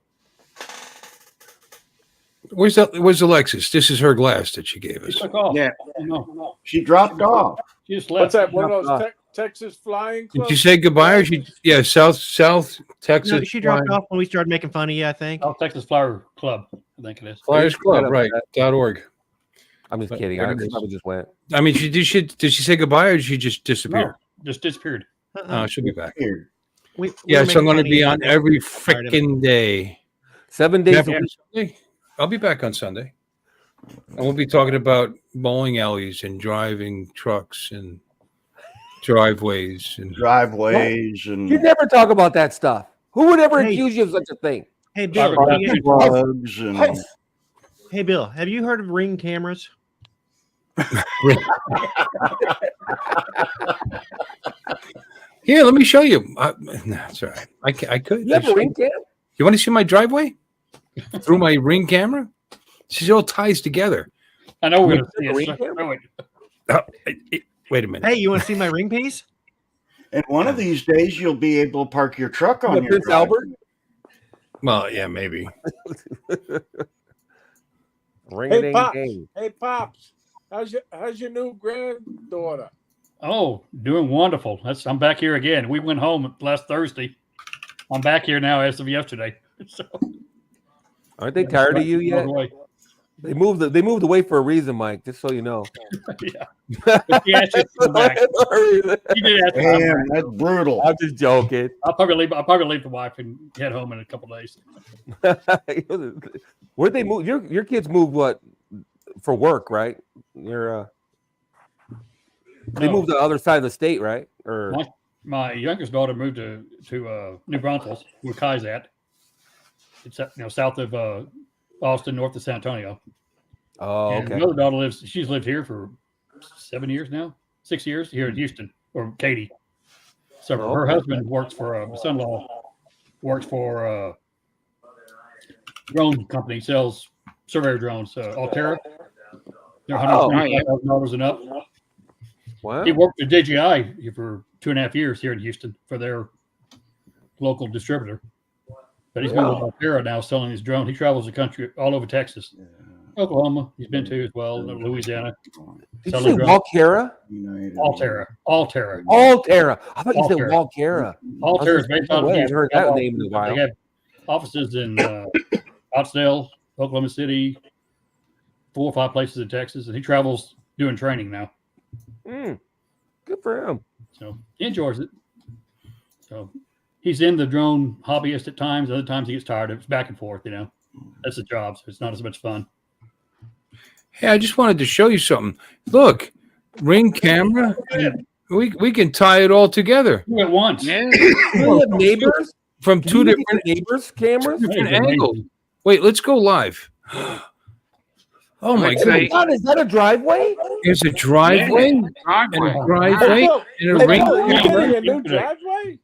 Where's Alexis? This is her glass that she gave us. She took off. Yeah. No, She dropped off. she just left. What's that? One of those Texas flying Did clubs? you say goodbye, or South Texas? No, she dropped off when we started making fun of you, I think. South Texas Flower Club, I think it is. Flyers Club, right? .org. I'm just But kidding. there I it is. probably just went. I mean, did she say goodbye, or did she just disappear? No, just disappeared. She'll be back. Here. We Yes, were I'm going to making be fun on of you. every Tired of it. freaking day. 7 days. Yeah, Sunday. I'll be back on Sunday. And we'll be talking about bowling alleys and driving trucks and driveways and Driveways and You never talk about that stuff. Who would ever Hey. accuse you of such a thing? Hey, Bill. Private plugs and Hey, Bill. Have you heard of Ring cameras? here. Let me show you. No, that's all right. I could. You have a ring cam? You want to see my driveway through my Ring camera? This all ties together. I know we're going to You see have a it. ring so- camera? Wait a minute. Hey, you want to see my ring piece? and one of these days you'll be able to park your truck on your Prince driveway. Albert? Well, yeah, maybe. Ring Hey, ding Pops. ding. Hey, Pops. How's your new granddaughter? Oh, doing wonderful. I'm back here again. We went home last Thursday. I'm back here now as of yesterday. So, Aren't they tired of you yet? Away. They moved away for a reason, Mike, just so you know. Yeah. But she asked you to come back. She did ask me to come Damn, back. that's brutal. I'm just joking. I'll probably leave the wife and head home in a couple of days. Where'd they move? Your kids moved what for work, right? They No. moved to the other side of the state, right? Or My youngest daughter moved to New Braunfels, where Kai's at. It's south of Austin, north of San Antonio. oh, And okay. another daughter she's lived here for 7 years now, 6 years here in Houston, or Katie. So Oh, her okay. husband works for my son-in-law works for drone company sells surveyor drones, Altera. They're Oh, $125,000 and up. Wow. He worked at DJI for 2.5 years here in Houston for their local distributor. But he's been with Altera now selling his drone. He travels the country all over Texas. Oklahoma, he's been to as well, Louisiana. Did you say Walkera? Altera. Altera. I thought you said Walkera. Altera is based out of I've heard that name in a while. They have offices in Scottsdale, Oklahoma City, 4 or 5 places in Texas, and he travels doing training now. Good for him. So he enjoys it. So he's in the drone hobbyist at times. Other times he gets tired of it. It's back and forth, That's his job, so it's not as much fun. Hey, I just wanted to show you something. Look, Ring camera. We can tie it all together. At once. Yeah. You have neighbors From two different neighbors cameras. different angles. Wait, let's go live. Oh my Let's God! God, is that a driveway? There's a driveway and Driveway. a driveway and a Hey, ring Bill, you camera getting a new driveway?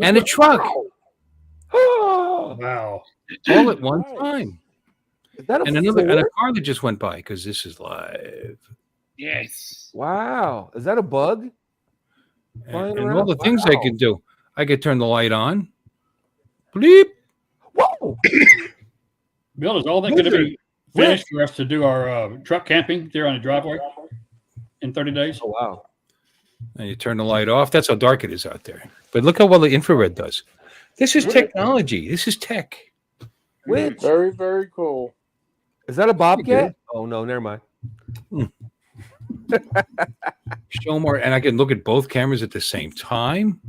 and a truck Wow. all at one Nice. time. Is that a And another and a Ford? car that just went by because this is live. Yes. Wow. Is that a bug? Flying And all around? the things I Wow. can do. I could turn the light on. Bleep. Whoa. Bill, is all that going to be finished for us to do our truck camping there on the driveway in 30 days? Oh, wow. And you turn the light off. That's how dark it is out there. But look how well the infrared does. This is technology. This is tech. Which? Very, very cool. Is that a bobcat? Oh, no, never mind. Show more, and I can look at both cameras at the same time.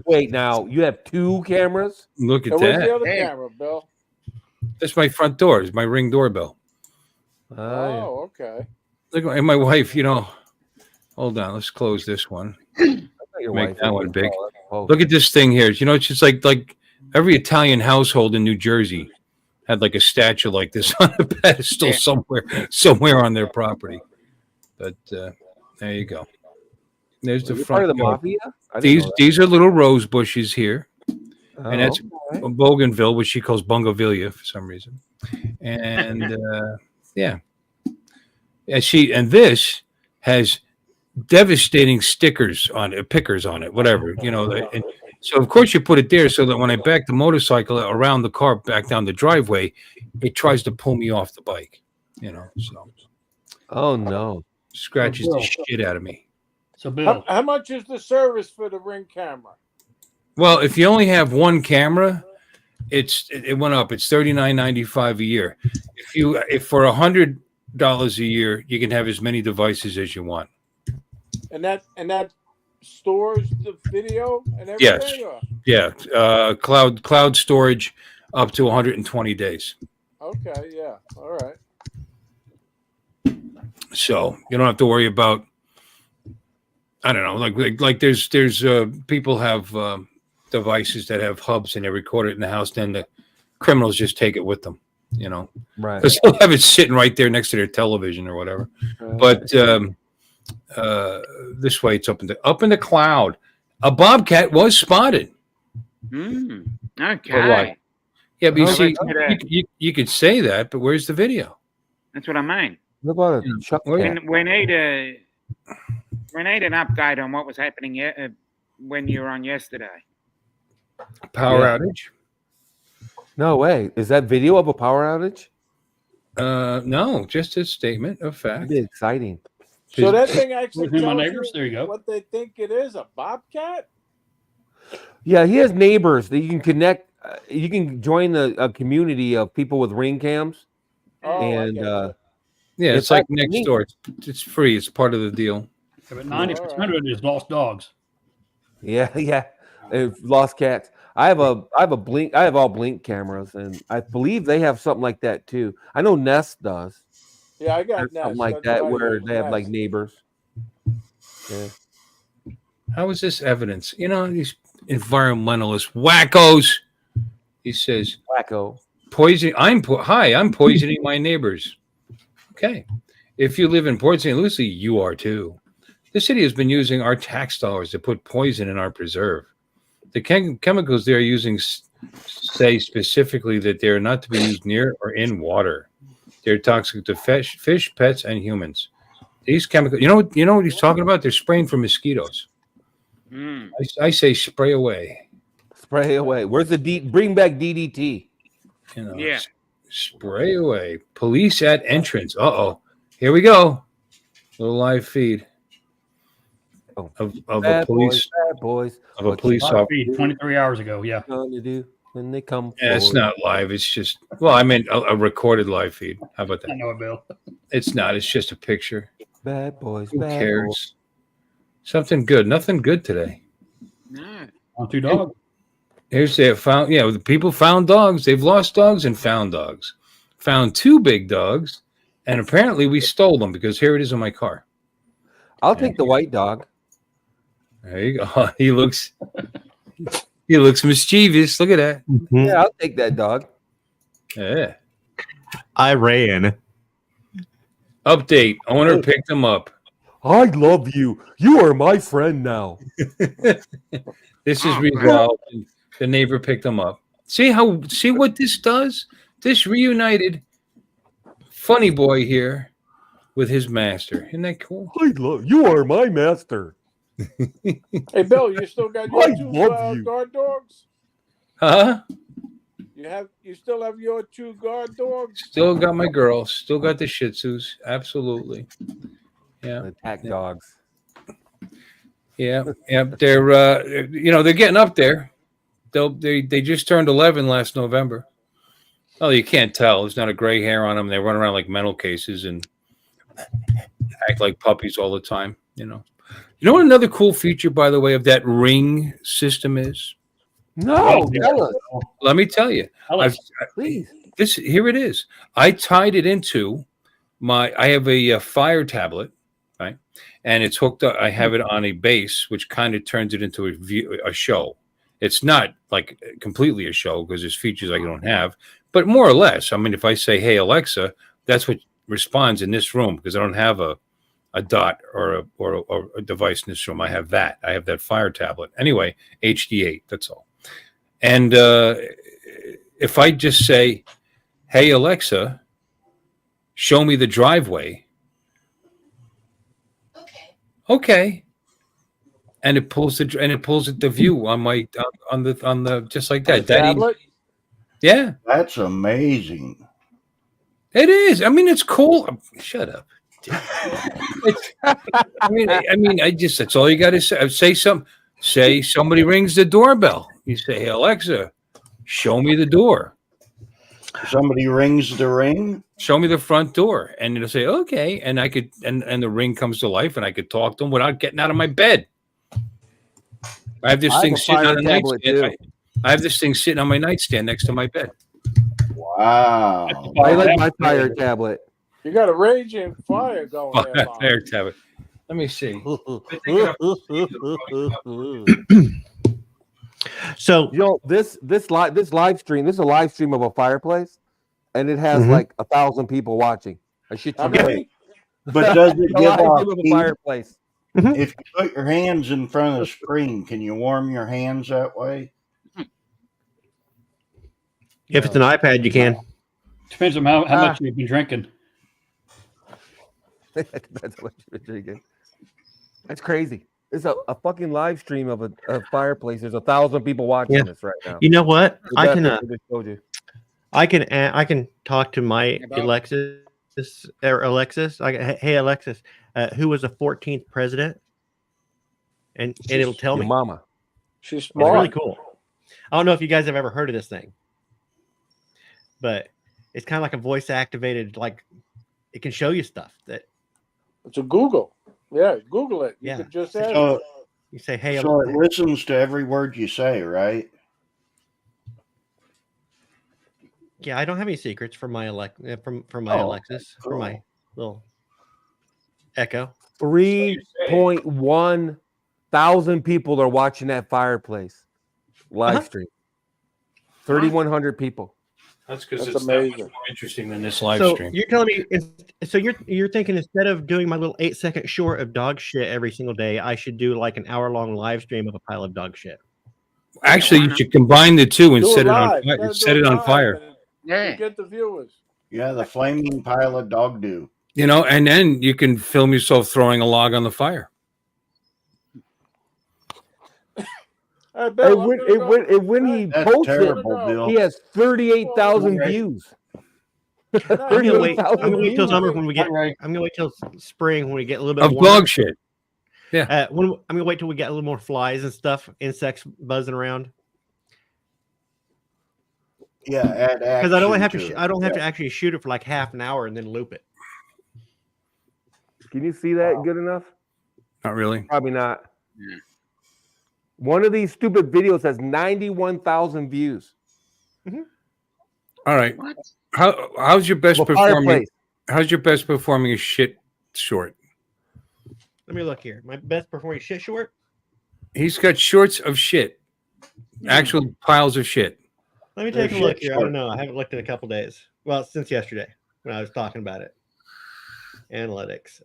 Wait, now you have 2 cameras? Look at And where's the that. other Hey. camera, Bill? That's my front door. It's my Ring doorbell. Oh, okay. Look, and my wife. Hold on. Let's close this one. Your Make wife that is one big. Oh, Look at this thing here. It's just like every Italian household in New Jersey had like a statue like this on a pedestal somewhere on their property. But there you go. There's the you're front part of the door. mafia? I didn't know These are little rose bushes here, that. and that's okay. Bougainville, which she calls Bungavilla for some reason. And yeah, and this has devastating stickers on it, pickers on it, whatever, and so of course you put it there so that when I back the motorcycle around the car back down the driveway, it tries to pull me off the bike, so Oh, no. scratches the shit out of me. So, Bill, How much is the service for the Ring camera? Well, if you only have one camera, it went up. It's $39.95 a year. If for $100 a year, you can have as many devices as you want. And that stores the video and everything? Yes. Or? Yeah, cloud storage up to 120 days. Okay, yeah. All right. So you don't have to worry about. I don't know, like there's people have devices that have hubs and they record it in the house. Then the criminals just take it with them, Right. because they'll have it sitting right there next to their television or whatever. But this way, it's up in the cloud. A bobcat was spotted. Okay. Yeah, but you Oh, see, look at that. you could say that, but where's the video? That's what I mean. What about a Chuck cat? We need an update on what was happening when you were on yesterday. Power Yeah. outage? No way. Is that video of a power outage? No, just a statement of fact. That'd be exciting. So that thing actually Who's my tells neighbors? There you go. what they think it is, a bobcat? Yeah, he has neighbors that you can connect. You can join a community of people with Ring cams. Oh, And, I get Yeah, It's it's like like next me. door. It's free. It's part of the deal. but 90% of it is lost dogs. Yeah. Lost cats. I have a Blink. I have all Blink cameras, and I believe they have something like that too. I know Nest does. Yeah, I got Or something Nest. like That's that what I where use, they have like Nest. neighbors. Yeah. How is this evidence? These environmentalists, wackos. He says, Wacko. poison. I'm poisoning my neighbors. Okay. If you live in Port St. Lucie, you are too. The city has been using our tax dollars to put poison in our preserve. The chemicals they are using say specifically that they're not to be used near or in water. They're toxic to fish, pets, and humans. These chemicals, you know what he's talking about? They're spraying for mosquitoes. Mm. I say spray away. Spray away. Where's the bring back DDT? You know, Yeah. spray away. Police at entrance. Uh-oh. Here we go. Little live feed of a police bad boys. of a What police you officer. Feed 23 hours ago. Yeah. gonna do when they come? Yeah, it's forward? not live. It's just, well, I meant a recorded live feed. How about I that? know it, Bill. It's not. It's just a picture. Bad boys. Who bad boys. cares? Something good. Nothing good today. No. On 2 dogs. Here's they found. Yeah, the people found dogs. They've lost dogs and found dogs. Found 2 big dogs, and apparently we stole them because here it is in my car. I'll take the white dog. There you go. He looks mischievous. Look at that. Yeah, I'll take that dog. Yeah. I ran. Update. Owner picked him up. I love you. You are my friend now. This is resolved. The neighbor picked him up. See what this does? This reunited funny boy here with his master. Isn't that cool? I love you. Are my master. Hey, Bill, you still got I your 2 love you. guard dogs? Huh? You still have your 2 guard dogs? Still got my girls. Still got the Shih Tzus. Absolutely. Yeah. Attack dogs. Yeah. Yeah. They're they're getting up there. They just turned 11 last November. Oh, you can't tell. There's not a gray hair on them. They run around like mental cases and act like puppies all the time. You know what another cool feature, by the way, of that Ring system is? No, tell us, Let me tell you. please. Here it is. I tied it into I have a fire tablet, right? And it's hooked up. I have it on a base, which kind of turns it into a show. It's not like completely a show because there's features I don't have, but more or less. I mean, if I say, "Hey Alexa," that's what responds in this room because I don't have a dot or a device in this room. I have that. I have that fire tablet. Anyway, HD8. That's all. And if I just say, "Hey Alexa, show me the driveway," okay, and it pulls the view on my on the just like that. Tablet? Yeah, That's amazing. it is. I mean, it's cool. Shut up. I mean, that's all you got to say. Say somebody rings the doorbell. You say, "Hey Alexa, show me the door." Somebody rings the ring. Show me the front door, and it'll say, "Okay," and I could, and the ring comes to life, and I could talk to them without getting out of my bed. I have this I thing have a sitting fire on a tablet, nightstand. I have this thing sitting on my nightstand next to my bed. Wow. I like my fire tablet. You got a raging fire going there, Bob. Fire tablet. Let me see. So this live stream. This is a live stream of a fireplace, and it has like 1,000 people watching. I shit you How not. many? But does it A give live off stream of a heat? fireplace. If you put your hands in front of the screen, can you warm your hands that way? if it's an iPad, you can. Depends on how much you've been drinking. That's what you're drinking. That's crazy. It's a fucking live stream of a fireplace. There's 1,000 people watching this right now. You know what? The I best can. picture they showed you. I can talk to my Alexis. Hey Alexis, who was the 14th president? And it'll tell Your me. mama. She's It's smart. really cool. I don't know if you guys have ever heard of this thing, but it's kind of like a voice activated. Like it can show you stuff that It's a Google. Yeah, Google it. You Yeah. could just ask. So, you say, "Hey, so it listens to every word you say, right? yeah, I don't have any secrets from my from my Oh, Alexis, from my little Echo." 3.1 thousand people are watching that fireplace live stream. 3,100 people. That's because That's it's that much amazing. more interesting than this live So stream. you're telling me, so you're thinking instead of doing my little 8-second short of dog shit every single day, I should do like an hour-long live stream of a pile of dog shit. Actually, why you not? should combine the two and Do set it it on live. fire. Gotta Set do it on live fire. and Yeah. you get the viewers. Yeah, the flaming pile of dog do. You know, and then you can film yourself throwing a log on the fire. Hey, Bill, I'm gonna go. When he That's posts terrible, go. Bill. it, he has 38,000 Right. views. Night, I'm gonna wait. 38,000 I'm gonna wait till views. summer when we get. Right. I'm gonna wait till spring when we get a little bit Of warmer. dog shit. When I'm gonna wait till we get a little more flies and stuff, insects buzzing around. Yeah, add Because I don't action have to. to it. I don't have Yeah. to actually shoot it for like half an hour and then loop it. Can you see that good enough? Not really. Probably not. Yeah. One of these stupid videos has 91,000 views. All right. What? How's your best Well, performing? fireplace. How's your best performing shit short? Let me look here. My best performing shit short. He's got shorts of shit. Actual piles of shit. Let me take a Shit look here. I short. don't know. I haven't looked in a couple days. Well, since yesterday when I was talking about it. Analytics.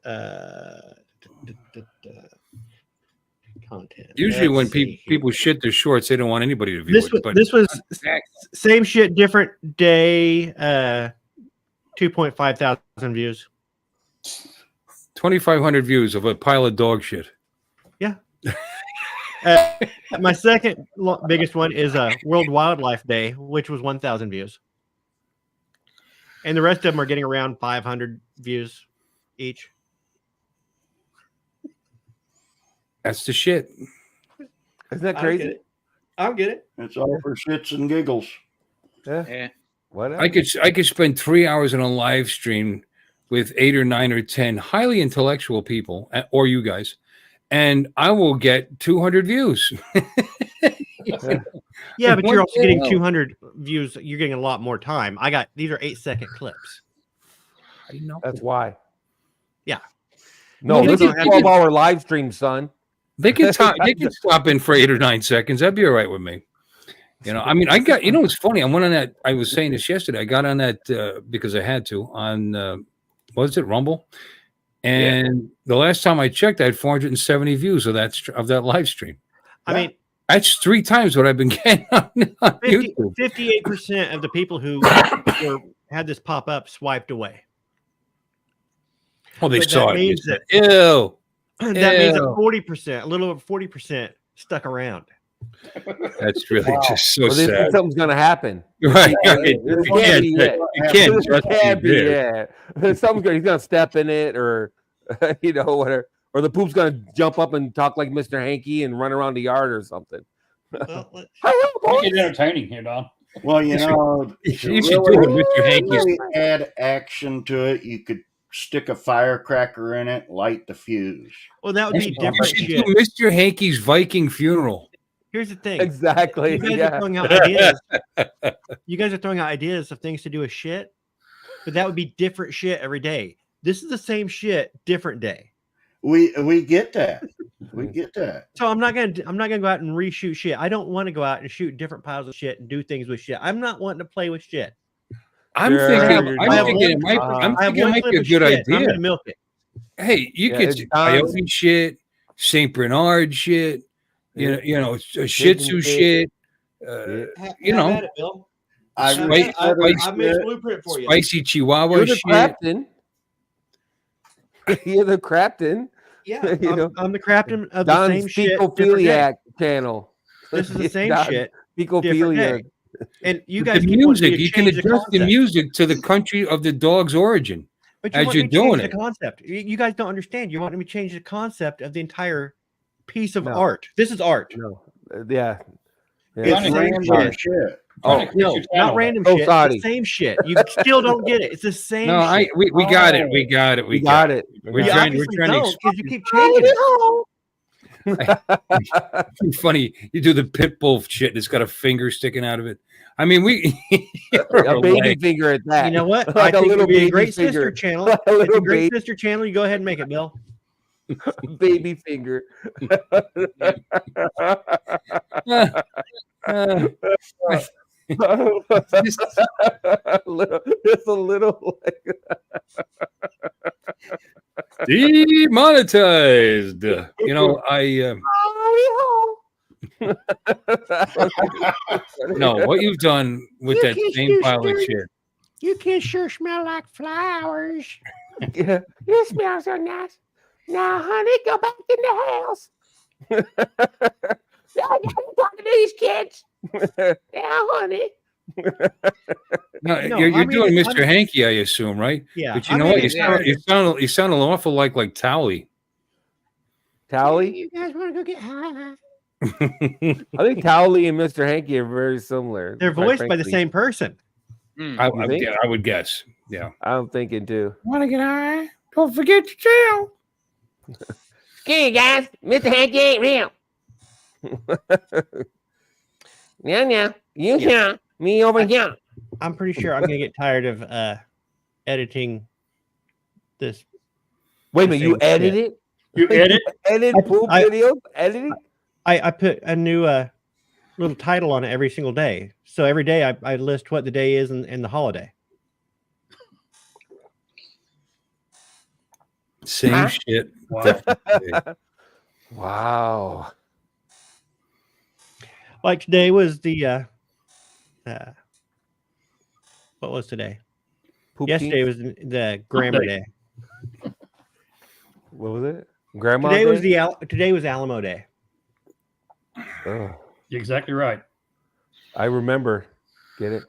Content. Usually, when Let's see here. people shit their shorts, they don't want anybody to view This it. was, But this was Exactly. same shit, different day. 2.5 thousand views. 2,500 views of a pile of dog shit. My second biggest one is World Wildlife Day, which was 1,000 views, and the rest of them are getting around 500 views each. That's the shit. Isn't that I'll crazy? get it. I'll get it. It's all for shits and giggles. Yeah. Yeah. Whatever. I could spend 3 hours on a live stream with 8 or 9 or 10 highly intellectual people, or you guys, and I will get 200 views. Yeah, but you're What also the getting hell? 200 views. You're getting a lot more time. These are 8-second clips. I know. That's why. Yeah. No, Well, this they is can- 12-hour live stream, son. They can stop in for 8 or 9 seconds. That'd be all right with me. You know, I mean, it's funny. I went on that. I was saying this yesterday. I got on that because I had to on, what is it, Rumble? And the last time I checked, I had 470 views of that live stream. I mean, That's 3 times what I've been getting on YouTube. 58% of the people who had this pop up swiped away. Well, they But saw that it. means They said, ew. That means that Ew. 40%, a little over 40%, stuck around. That's really just so Well, sad. something's going to happen. Right. Yeah, You it can't can't be it. trust It can't me be there. it. Something's going. He's going to step in it, or whatever. Or the poop's going to jump up and talk like Mr. Hanky and run around the yard or something. Well, Make it entertaining here, Don. Well, you know, You to should do it, Mr. Hanky's. really add action to it, you could stick a firecracker in it, light the fuse. well, that would be You different should shit. do Mr. Hanky's Viking funeral. Here's the thing. Exactly. You guys are Yeah. throwing out ideas. You guys are throwing out ideas of things to do with shit, but that would be different shit every day. This is the same shit, different day. We get that. We get that. So I'm not gonna go out and reshoot shit. I don't want to go out and shoot different piles of shit and do things with shit. I'm not wanting to play with shit. I'm Sure, thinking you're it might, I have it one might clip be a of good shit. I'm idea. gonna milk it. Hey, you Yeah, could it's coyote shit, Saint Bernard shit, you know, Shih Tzu shit. You know, Have at it, Bill. I Spice- really I made a blueprint for you. spicy Chihuahua You're the shit. captain. You're the captain. Yeah, You know, I'm the captain of the same Don's shit. different day. Fecophiliac channel. This is the same Don shit. Fecophilia. day. And you The guys keep wanting me music, to you can change the adjust the concept. music to the country of the dog's origin. But you as want you're me to change doing the it. concept. You guys don't understand. You're wanting me to change the concept of the entire piece of No. art. This is art. No. Yeah. It's Johnny, random shit. shit. Oh, No, not random Oh, shit. sorry. It's the same shit. You still don't get it. It's the same No, shit. we got it. We got it. We got it. We're You trying- obviously we're trying to don't because you keep changing it. It's funny. You do the pit bull shit and it's got a finger sticking out of it. I mean, A baby finger at that. You know what? Like I a think little it'd be a baby great finger. sister channel. A It's a little great baby, sister channel. You go ahead and make it, Bill. baby finger. Just a little. demonetized. You know, No, what you've done with You that kids same do pile of stir- shit. You kids sure smell like flowers. Yeah. You smell so nice. Now, honey, go back in the house. I gotta talk to these kids. Yeah, honey. No, No, you're I mean, doing I'm- Mr. Hanky, I assume, right? Yeah, But you I know mean, what? it's- You sound an awful like Towley. Towley? You guys want to go get high? I think Towley and Mr. Hanky are very similar. They're quite voiced by the frankly. same person. You think? I would guess. Yeah. I'm thinking too. Want to get high? Don't forget your jail. Okay, guys, Mr. Hanky ain't real. Yeah. You here, me over here. I'm pretty sure I'm gonna get tired of editing this. Wait a minute, you Same shit. edit it? You edit? Edit poop I- videos? Edit it? I put a new little title on it every single day. So every day I list what the day is and the holiday. Same Huh? shit. Wow. Definitely. Wow. Like today was the what was today? Poop Yesterday king? was the grammar day. What was it? Grandma Today was Day? today was Alamo Day. Oh, You're exactly right. I remember. Get it?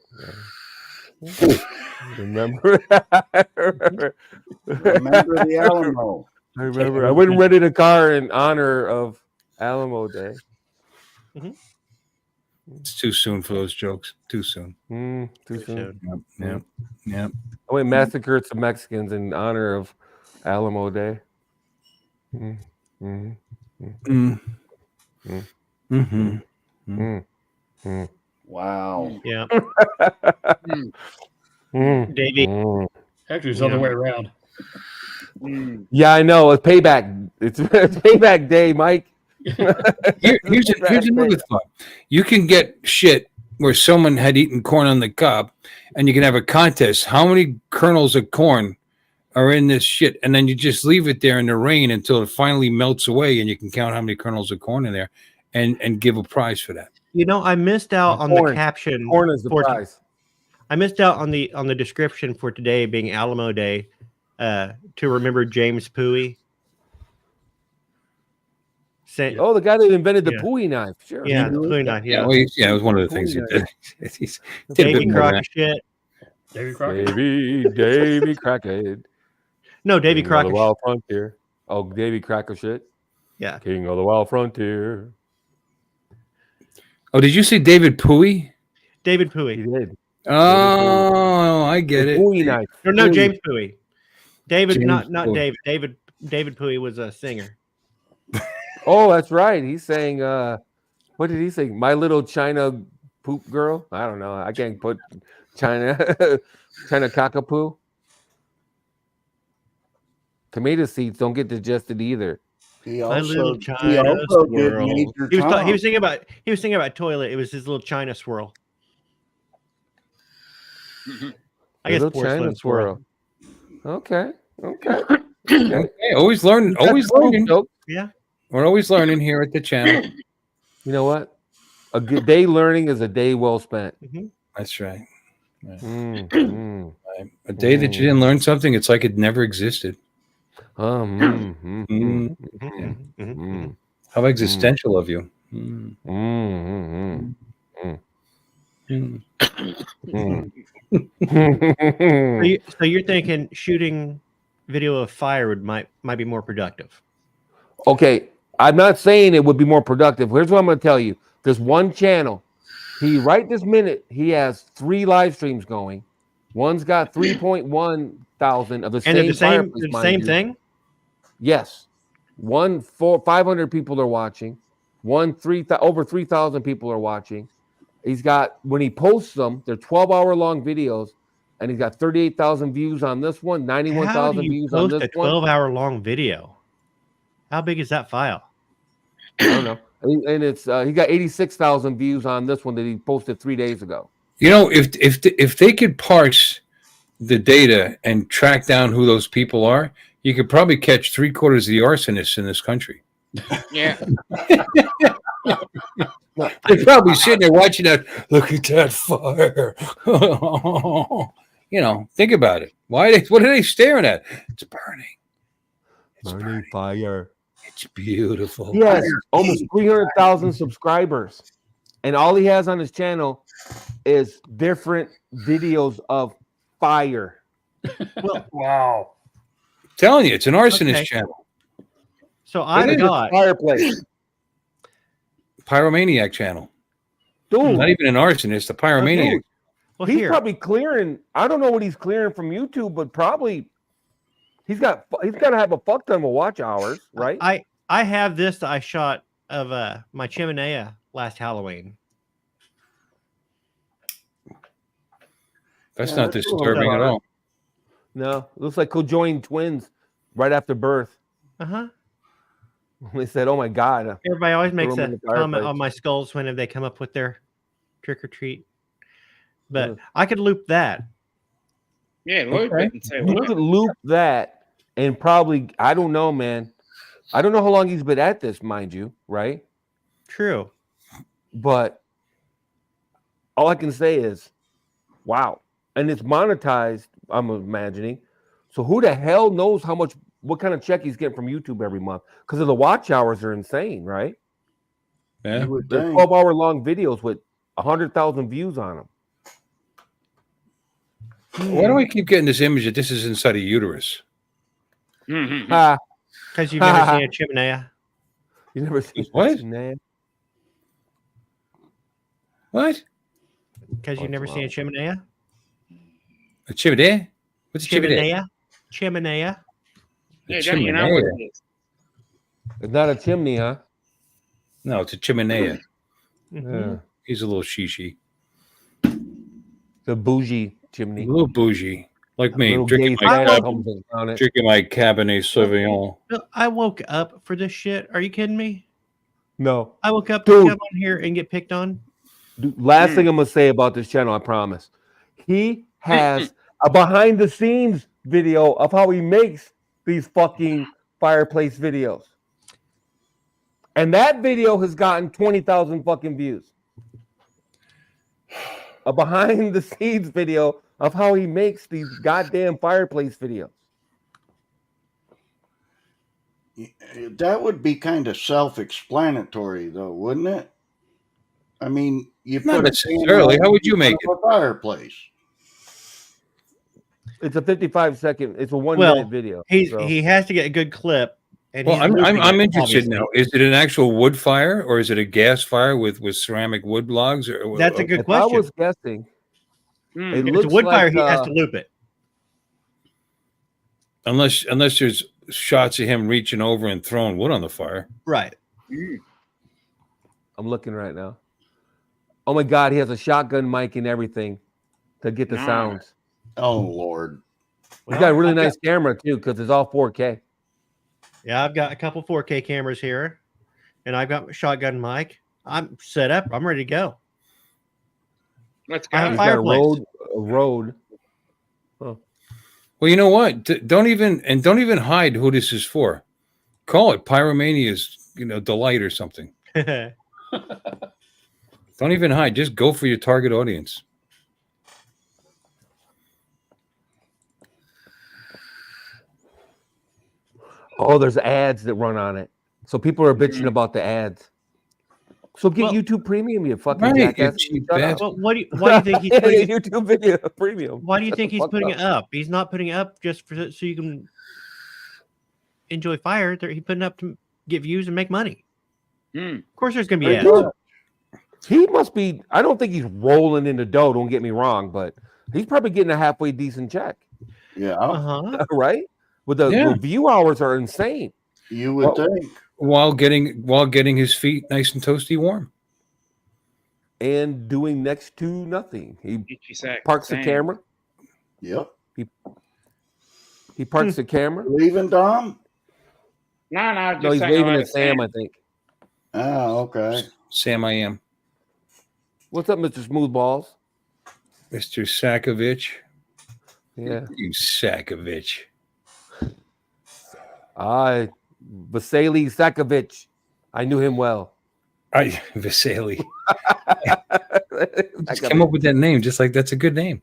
Remember? Remember the Alamo. I remember. I went and rented a car in honor of Alamo Day. It's too soon for those jokes. Too soon. Too soon. Yep. I went and massacred some Mexicans in honor of Alamo Day. Wow. Yeah. Actually, Davey. it's the other way around. Yeah, I know. It's payback. It's payback day, Mike. Here's another thought. You can get shit where someone had eaten corn on the cob, and you can have a contest. How many kernels of corn are in this shit? And then you just leave it there in the rain until it finally melts away, and you can count how many kernels of corn in there, and give a prize for that. You know, I missed out on the caption. Corn is the prize. I missed out on the description for today being Alamo Day to remember James Pooey. Oh, the guy that invented the Pooey knife. Sure. Yeah, the Pooey knife. Yeah. Well, it was one of the things he did. He did a Davy bit more than Crockett shit. Davy Crockett. Davy Crockett. No, Davy King of Crockett. the Wild Frontier. Oh, Davy Crockett shit. Yeah. King of the Wild Frontier. Oh, did you say David Pooey? David Pooey. He did. Oh, I get it. Pooey knife. No, Pooey. James Pooey. David, James not Pooey. David. David Pooey was a singer. Oh, that's right. He's saying, what did he say? My Little China Poop Girl? I don't know. I can't put China cockapoo. Tomato seeds don't get digested either. He My little also, China he also did swirl. Major He was Tom. singing about toilet. It was his little China swirl. I guess Little porcelain China swirl. Okay. Okay, always learning. Always learning. Yeah. We're always learning here at the channel. You know what? A good day learning is a day well spent. That's right. Mm. A day that you didn't learn something, it's like it never existed. How existential of you. So you're thinking shooting video of fire might be more productive. Okay, I'm not saying it would be more productive. Here's what I'm going to tell you. There's one channel. Right this minute, he has 3 live streams going. One's got 3.1 thousand of the And same the fireplace, mind same you. thing. Yes. 500 people are watching. Over 3,000 people are watching. He's got, when he posts them, they're 12-hour long videos, and he's got 38,000 views on this one, 91,000 views on this a one. 12-hour long video? How big is that file? I don't know. And it's he got 86,000 views on this one that he posted 3 days ago. You know, if they could parse the data and track down who those people are, you could probably catch 3/4 of the arsonists in this country. Yeah. They're probably sitting there watching that. Look at that fire. Think about it. What are they staring at? It's burning. It's burning. fire. It's beautiful. He has almost 300,000 subscribers, and all he has on his channel is different videos of fire. Well, Wow. I'm telling you, it's an arsonist Okay. channel. so It I've is a got fireplace, Pyromaniac channel. dude. Not even an arsonist, a pyromaniac. Dude, well he's here. probably clearing. I don't know what he's clearing from YouTube, but probably he's got to have a fuck ton of watch hours, right? I have this that I shot of my chimenea last Halloween. That's Yeah, not that's a little disturbing at dark. all. No, it looks like conjoined twins right after birth. Uh-huh. They said, "Oh my god." Everybody always makes them in a the comment fireplace. on my skulls whenever they come up with their trick or treat. But Yeah. I could loop that. Yeah, loop Okay. it and see You what could loop that and probably, I don't know, man. I don't know how long he's been at this, mind you, right? True. But all I can say is, wow. And it's monetized, I'm imagining. So who the hell knows what kind of check he's getting from YouTube every month? Because of the watch hours are insane, right? Yeah. You would They're think. 12-hour long videos with 100,000 views on them. Why do I keep getting this image that this is inside a uterus? Mhm. Ha! Because you've never seen a chimenea. You never seen What? Nah. What? Because you've never seen a chimenea. A chimney? What's a chimney? Chimenea. Chimenea. Yeah, don't you know what it is? It's not a chimney, huh? No, it's a chimenea. Mhm. Yeah. He's a little shishi. The bougie chimney. A little bougie. Like me, Little drinking gay my, fat cab- comes on it. drinking my Cabernet Sauvignon. No, I woke up for this shit. Are you kidding me? No. I woke up to Dude. come on here and get picked on. Dude, last thing I'm gonna say about this channel, I promise. He has a behind the scenes video of how he makes these fucking fireplace videos. And that video has gotten 20,000 fucking views. A behind the scenes video of how he makes these goddamn fireplace videos. That would be kind of self-explanatory, though, wouldn't it? I mean, you Not put necessarily. How would you make a fireplace? It's a 55-second, it's a 1 Well, minute video. He so- has to get a good clip. And Well, he's I'm looping it, interested obviously. now. Is it an actual wood fire or is it a gas fire with ceramic wood logs? Or That's a good if question. I was guessing, Mm. it If it's looks a wood like, fire, he has to loop it. unless there's shots of him reaching over and throwing wood on the fire. Right. I'm looking right now. Oh my God, he has a shotgun mic and everything to get the Nice. sounds. Oh Lord! He's got a really nice camera too, because it's all 4K. Yeah, I've got a couple 4K cameras here, and I've got my shotgun mic. I'm set up. I'm ready to go. Let's I have go. He's got fireplace. a road. Well, you know what? Don't even hide who this is for. Call it Pyromania's, delight or something. Don't even hide. Just go for your target audience. Oh, there's ads that run on it. So people are bitching about the ads. So get Well- YouTube Premium, you fucking Right, you jackass. cheap Shut up. bastard. Well, why do you think he's Yeah, putting? YouTube video Premium. Why do you Shut think the he's fuck putting up. it up? He's not putting it up just so you can enjoy fire. He's putting it up to get views and make money. Mm. Of course, there's going to be ads. Dude, he must be. I don't think he's rolling in the dough. Don't get me wrong, but he's probably getting a halfway decent check, Yeah, Uh-huh. right? With the Yeah. view hours are insane. you would think. While getting his feet nice and toasty warm. And doing next to nothing. He Get your sack. parks the Sand. camera. Yep. He parks the camera. Leaving, Dom? No, just No, he's saying waving hello at to Sam, I think. Oh, okay. Sam, I am. What's up, Mr. Smoothballs? Mr. Sakovich. Yeah. You Sakovich. Vasily Sakovich. I knew him well. Vasily. I Just got came it. up with that name, just like that's a good name.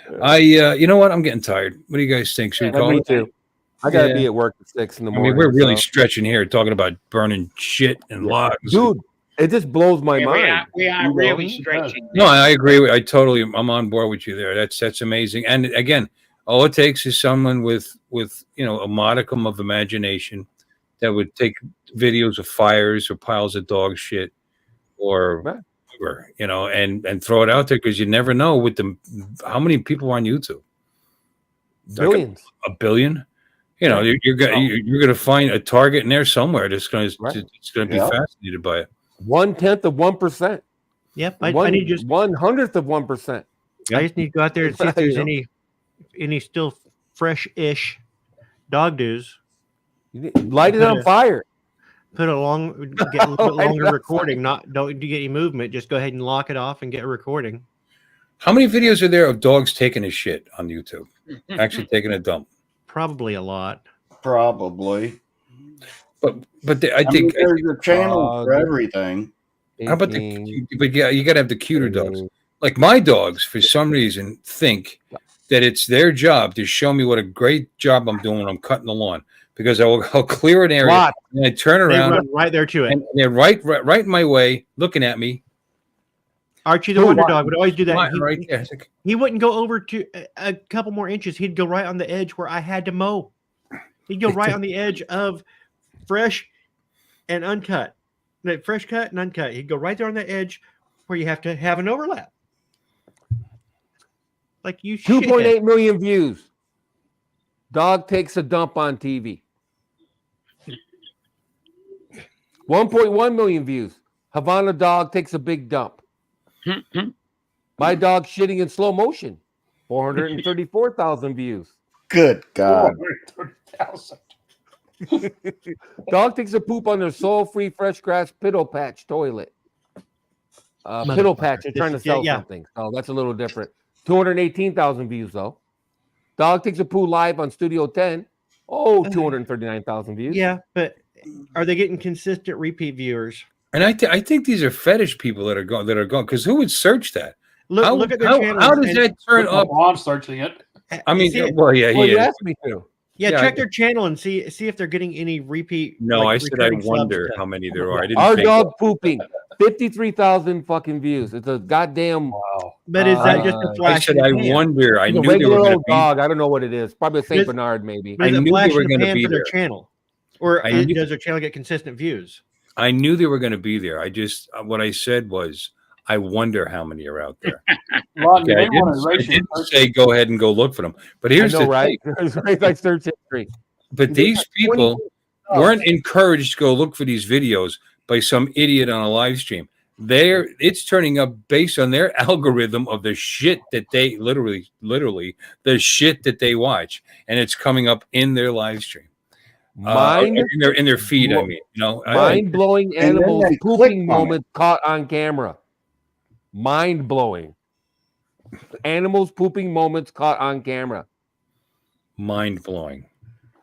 You know what? I'm getting tired. What do you guys think? Should we Yeah, call me it? too. I gotta Yeah. be at work at 6 in the I morning. mean, we're really so- stretching here, talking about burning shit and Yeah. logs. Dude, it just blows my Yeah, mind. we are you know? really stretching. No, I agree. I'm on board with you there. That's amazing. And again, all it takes is someone with a modicum of imagination that would take videos of fires or piles of dog shit or Right. whatever, and throw it out there, because you never know with how many people are on YouTube. Like Billions. a billion. You're gonna find a target in there somewhere that's gonna be Yeah. fascinated by it. 1/10 of 1%. Yep. I need just 1/100th of 1%. I just need to go out there and see if there's You know? any still fresh-ish dog doos. Light it on fire. Put a get a little bit longer recording. Don't get any movement. Just go ahead and lock it off and get a recording. How many videos are there of dogs taking a shit on YouTube? Actually taking a dump? Probably a lot. Probably. But I I mean, think there's a channel for everything. how about but yeah, you gotta have the cuter dogs. Like my dogs, for some reason, think that it's their job to show me what a great job I'm doing when I'm cutting the lawn, because I'll clear an area Lot. and I turn They around run right there to it. and they're right in my way, looking at me. Archie the Wonder Dog would always do that. Right there. It's like, He wouldn't go over to a couple more inches. He'd go right on the edge where I had to mow. He'd go right on the edge of fresh and uncut. No, fresh cut and uncut. He'd go right there on the edge where you have to have an overlap. Like you 2.8 million views. Dog takes a dump on TV. 1.1 million views. Havana dog takes a big dump. My dog shitting in slow motion. 434,000 views. Good God. 430,000. Dog takes a poop on their soil-free fresh grass piddle patch toilet. Piddle patch. They're trying to sell something. So that's a little different. 218,000 views though. Dog takes a poo live on Studio 10. Oh, 239,000 views. Yeah, but are they getting consistent repeat viewers? and I think these are fetish people that are going because who would search that? Look at their channels. How does that turn up? I'm searching it. I mean, See it? well, yeah, he Well, you is. asked me to. Yeah, Yeah, check I- their channel and see if they're getting any repeat. No, like, I said I recurring subs wonder to- how many there are. I didn't Our think dog pooping. 53,000 fucking views. It's a goddamn Wow. But is that just Uh, a I flash? said in the I pan? wonder. I it's a knew they were regular going to old be. dog. I don't know what it is. Probably a Saint Just- Bernard, maybe. But is I it knew they flash were in the gonna pan be for their there. channel, or I knew- does their channel get consistent views? I knew they were going to be there. I just what I said was I wonder how many are out there. Ron, you Okay, I may want to didn't, I erase your didn't say go ahead and go look for them. But here's I know, the right? thing. It's right like search history. But these people weren't encouraged to go look for these videos by some idiot on a live stream. It's turning up based on their algorithm of the shit that they literally the shit that they watch, and it's coming up in their live stream, Mind in their feed. I mean, mind-blowing then animals they pooping click on it. moments caught on camera. Mind-blowing. Animals pooping moments caught on camera. mind blowing.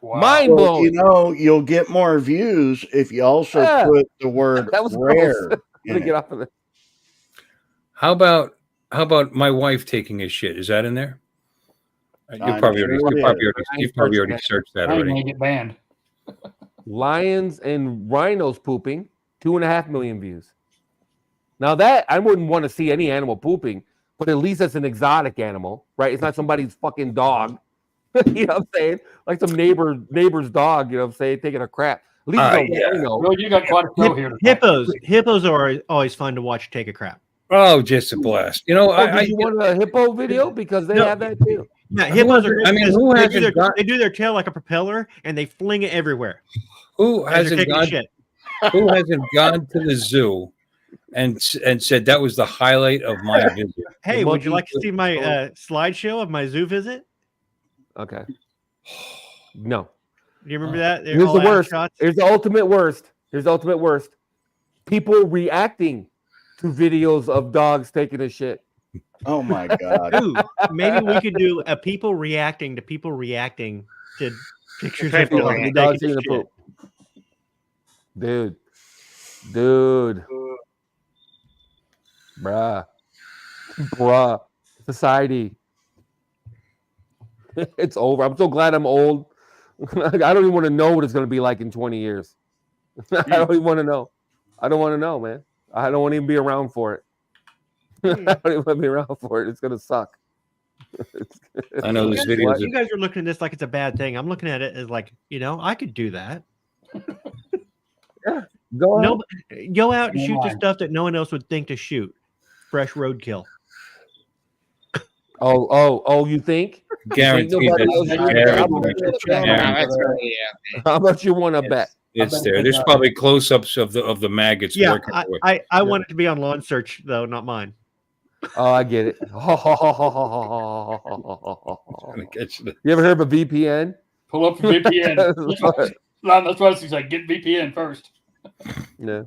Wow. Mind-blowing. You'll get more views if you also Yeah. put the word That was rare. gross. in Let me it. get off of this. How about my wife taking a shit? Is that in there? You've I'm probably sure already it you've probably already searched that I already. may get banned. Lions and rhinos pooping, 2.5 million views. Now that I wouldn't want to see any animal pooping, but at least it's an exotic animal, right? It's not somebody's fucking dog. You know what I'm saying? Like some neighbor's dog, you know what I'm saying, taking a crap. At least it's a rhino. Well, you got quite a show here. tonight. Hippos are always fun to watch take a crap. Oh, just a blast. You know, Oh, did you want a hippo video? Because they No. have that too. Yeah, hippos are. I mean, because who they hasn't got- they do their tail like a propeller and they fling it everywhere. who as they're hasn't taking a gone shit. who hasn't gone to the zoo and said that was the highlight of my visit? Hey, would you like to monkey- see my slideshow of my zoo visit? Okay. No. Do you remember that? They're Here's all the worst. shots. Here's the ultimate worst. Here's the ultimate worst. People reacting to videos of dogs taking a shit. Oh my God. Ooh, maybe we could do a people reacting to pictures of People dogs The dog taking taking a a shit. poop. Dude. Bruh. Society. It's over. I'm so glad I'm old. I don't even want to know what it's going to be like in 20 years. I don't even want to know. I don't want to know, man. I don't want to even be around for it. I don't even want to be around for it. It's going to suck. I know You this guys, video. you guys are looking at this like it's a bad thing. I'm looking at it as like, I could do that. Go ahead. Go out and shoot the stuff that no one else would think to shoot. Fresh roadkill. Oh, you think? Guaranteed. How much you want to bet? It's there. There's probably close-ups of the maggots. Yeah, working away. I want it to be on Lawn Search though, not mine. Oh, I get it. You ever heard of a VPN? Pull up for VPN. That's what it's like. Get VPN first. Yeah.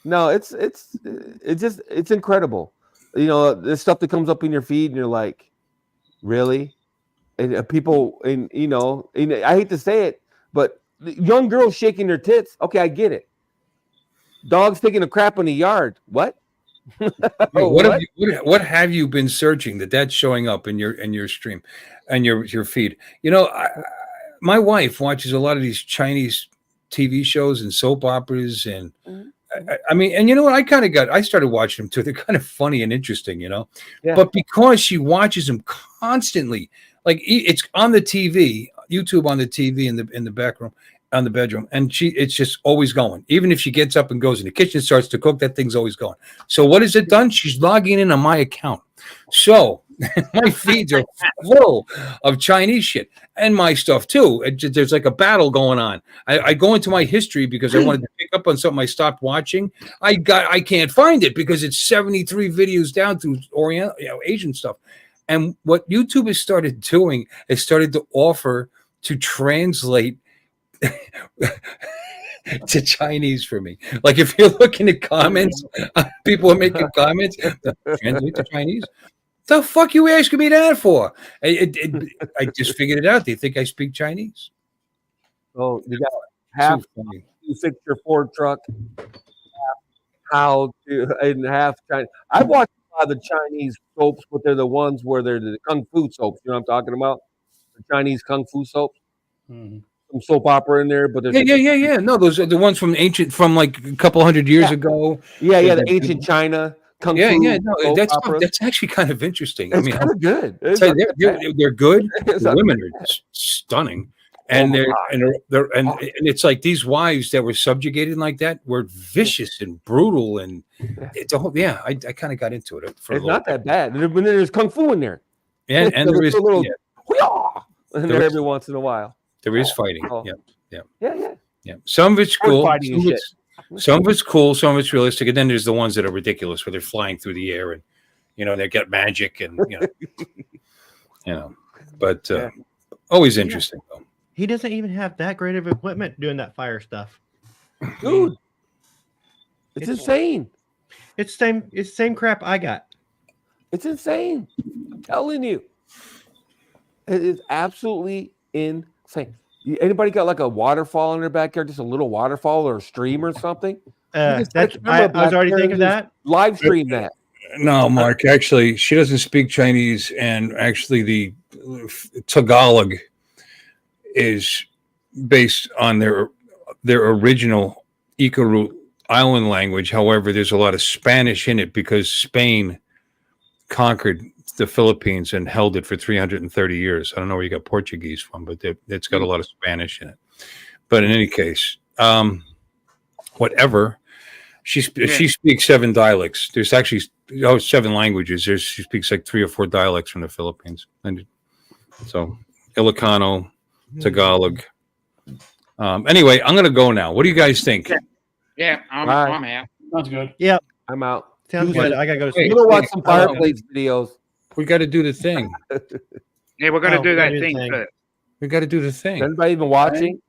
No, it's incredible. There's stuff that comes up in your feed, and you're like, really? And people, and I hate to say it, but young girls shaking their tits. Okay, I get it. Dogs taking a crap in the yard. What? What have you been searching that's showing up in your stream and your feed? My wife watches a lot of these Chinese TV shows and soap operas, and I mean, and you know what? I started watching them too. They're kind of funny and interesting, Yeah. But because she watches them constantly, like it's on the TV, YouTube on the TV in the back room, on the bedroom, and it's just always going. Even if she gets up and goes in the kitchen, starts to cook, that thing's always going. So what has it done? She's logging in on my account. So my feeds are full of Chinese shit and my stuff too. There's like a battle going on. I go into my history because I wanted to pick up on something I stopped watching. I can't find it because it's 73 videos down through Asian stuff. And what YouTube has started doing is started to offer to translate to Chinese for me. Like if you're looking at comments, people are making comments. Translate to Chinese. The fuck you asking me that for? I just figured it out. They think I speak Chinese. Oh, you got half to fix your Ford truck, how to and half Chinese. I watch a lot of the Chinese soaps, but they're the ones where they're the kung fu soaps. You know what I'm talking about? The Chinese kung fu soaps. Mm-hmm. Some soap opera in there, but there's yeah. No, those are the ones from like a couple hundred years ago. Yeah, the ancient China. Kung fu no, that's actually kind of interesting. It's kind of good. They're good. The women are stunning, and it's like these wives that were subjugated like that were vicious and brutal, and it's a whole. Yeah, I kind of got into it. It's not that bad. There's kung fu in there, and there is a little in there every once in a while. There is fighting. Yeah. Some of it's cool. Some of it's cool, some of it's realistic, and then there's the ones that are ridiculous, where they're flying through the air and they get magic and But always interesting though. He doesn't even have that great of equipment doing that fire stuff, dude. It's insane. It's same crap I got. It's insane. I'm telling you, it is absolutely insane. Anybody got like a waterfall in their backyard, just a little waterfall or a stream or something? I was already thinking of that. Live stream that. No, Mark, actually, she doesn't speak Chinese, and actually the Tagalog is based on their original Icaru island language. However, there's a lot of Spanish in it because Spain conquered the Philippines and held it for 330 years. I don't know where you got Portuguese from, but it's got a lot of Spanish in it. But in any case, whatever. She speaks 7 dialects. There's actually 7 languages. She speaks like 3 or 4 dialects from the Philippines. And so Ilocano, Tagalog. Anyway, I'm gonna go now. What do you guys think? Yeah, I'm out. Sounds good. Yeah, I'm out. Sounds good. I gotta go. I'm gonna watch some fireplace videos. We got to do the thing. Yeah, we're gonna do that thing first. We got to do the thing. Is anybody even watching?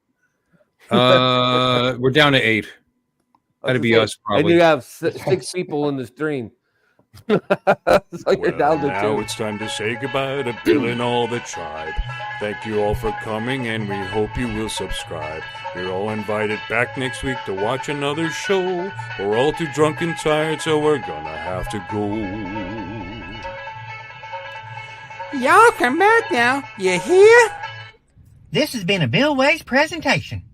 We're down to 8. That'd be us, probably. And you have 6 people in the stream. So you're down to now 2. it's time to say goodbye to Bill and all the tribe. Thank you all for coming, and we hope you will subscribe. You're all invited back next week to watch another show. We're all too drunk and tired, so we're gonna have to go. Y'all come back now. You hear? This has been a Bill Ways presentation.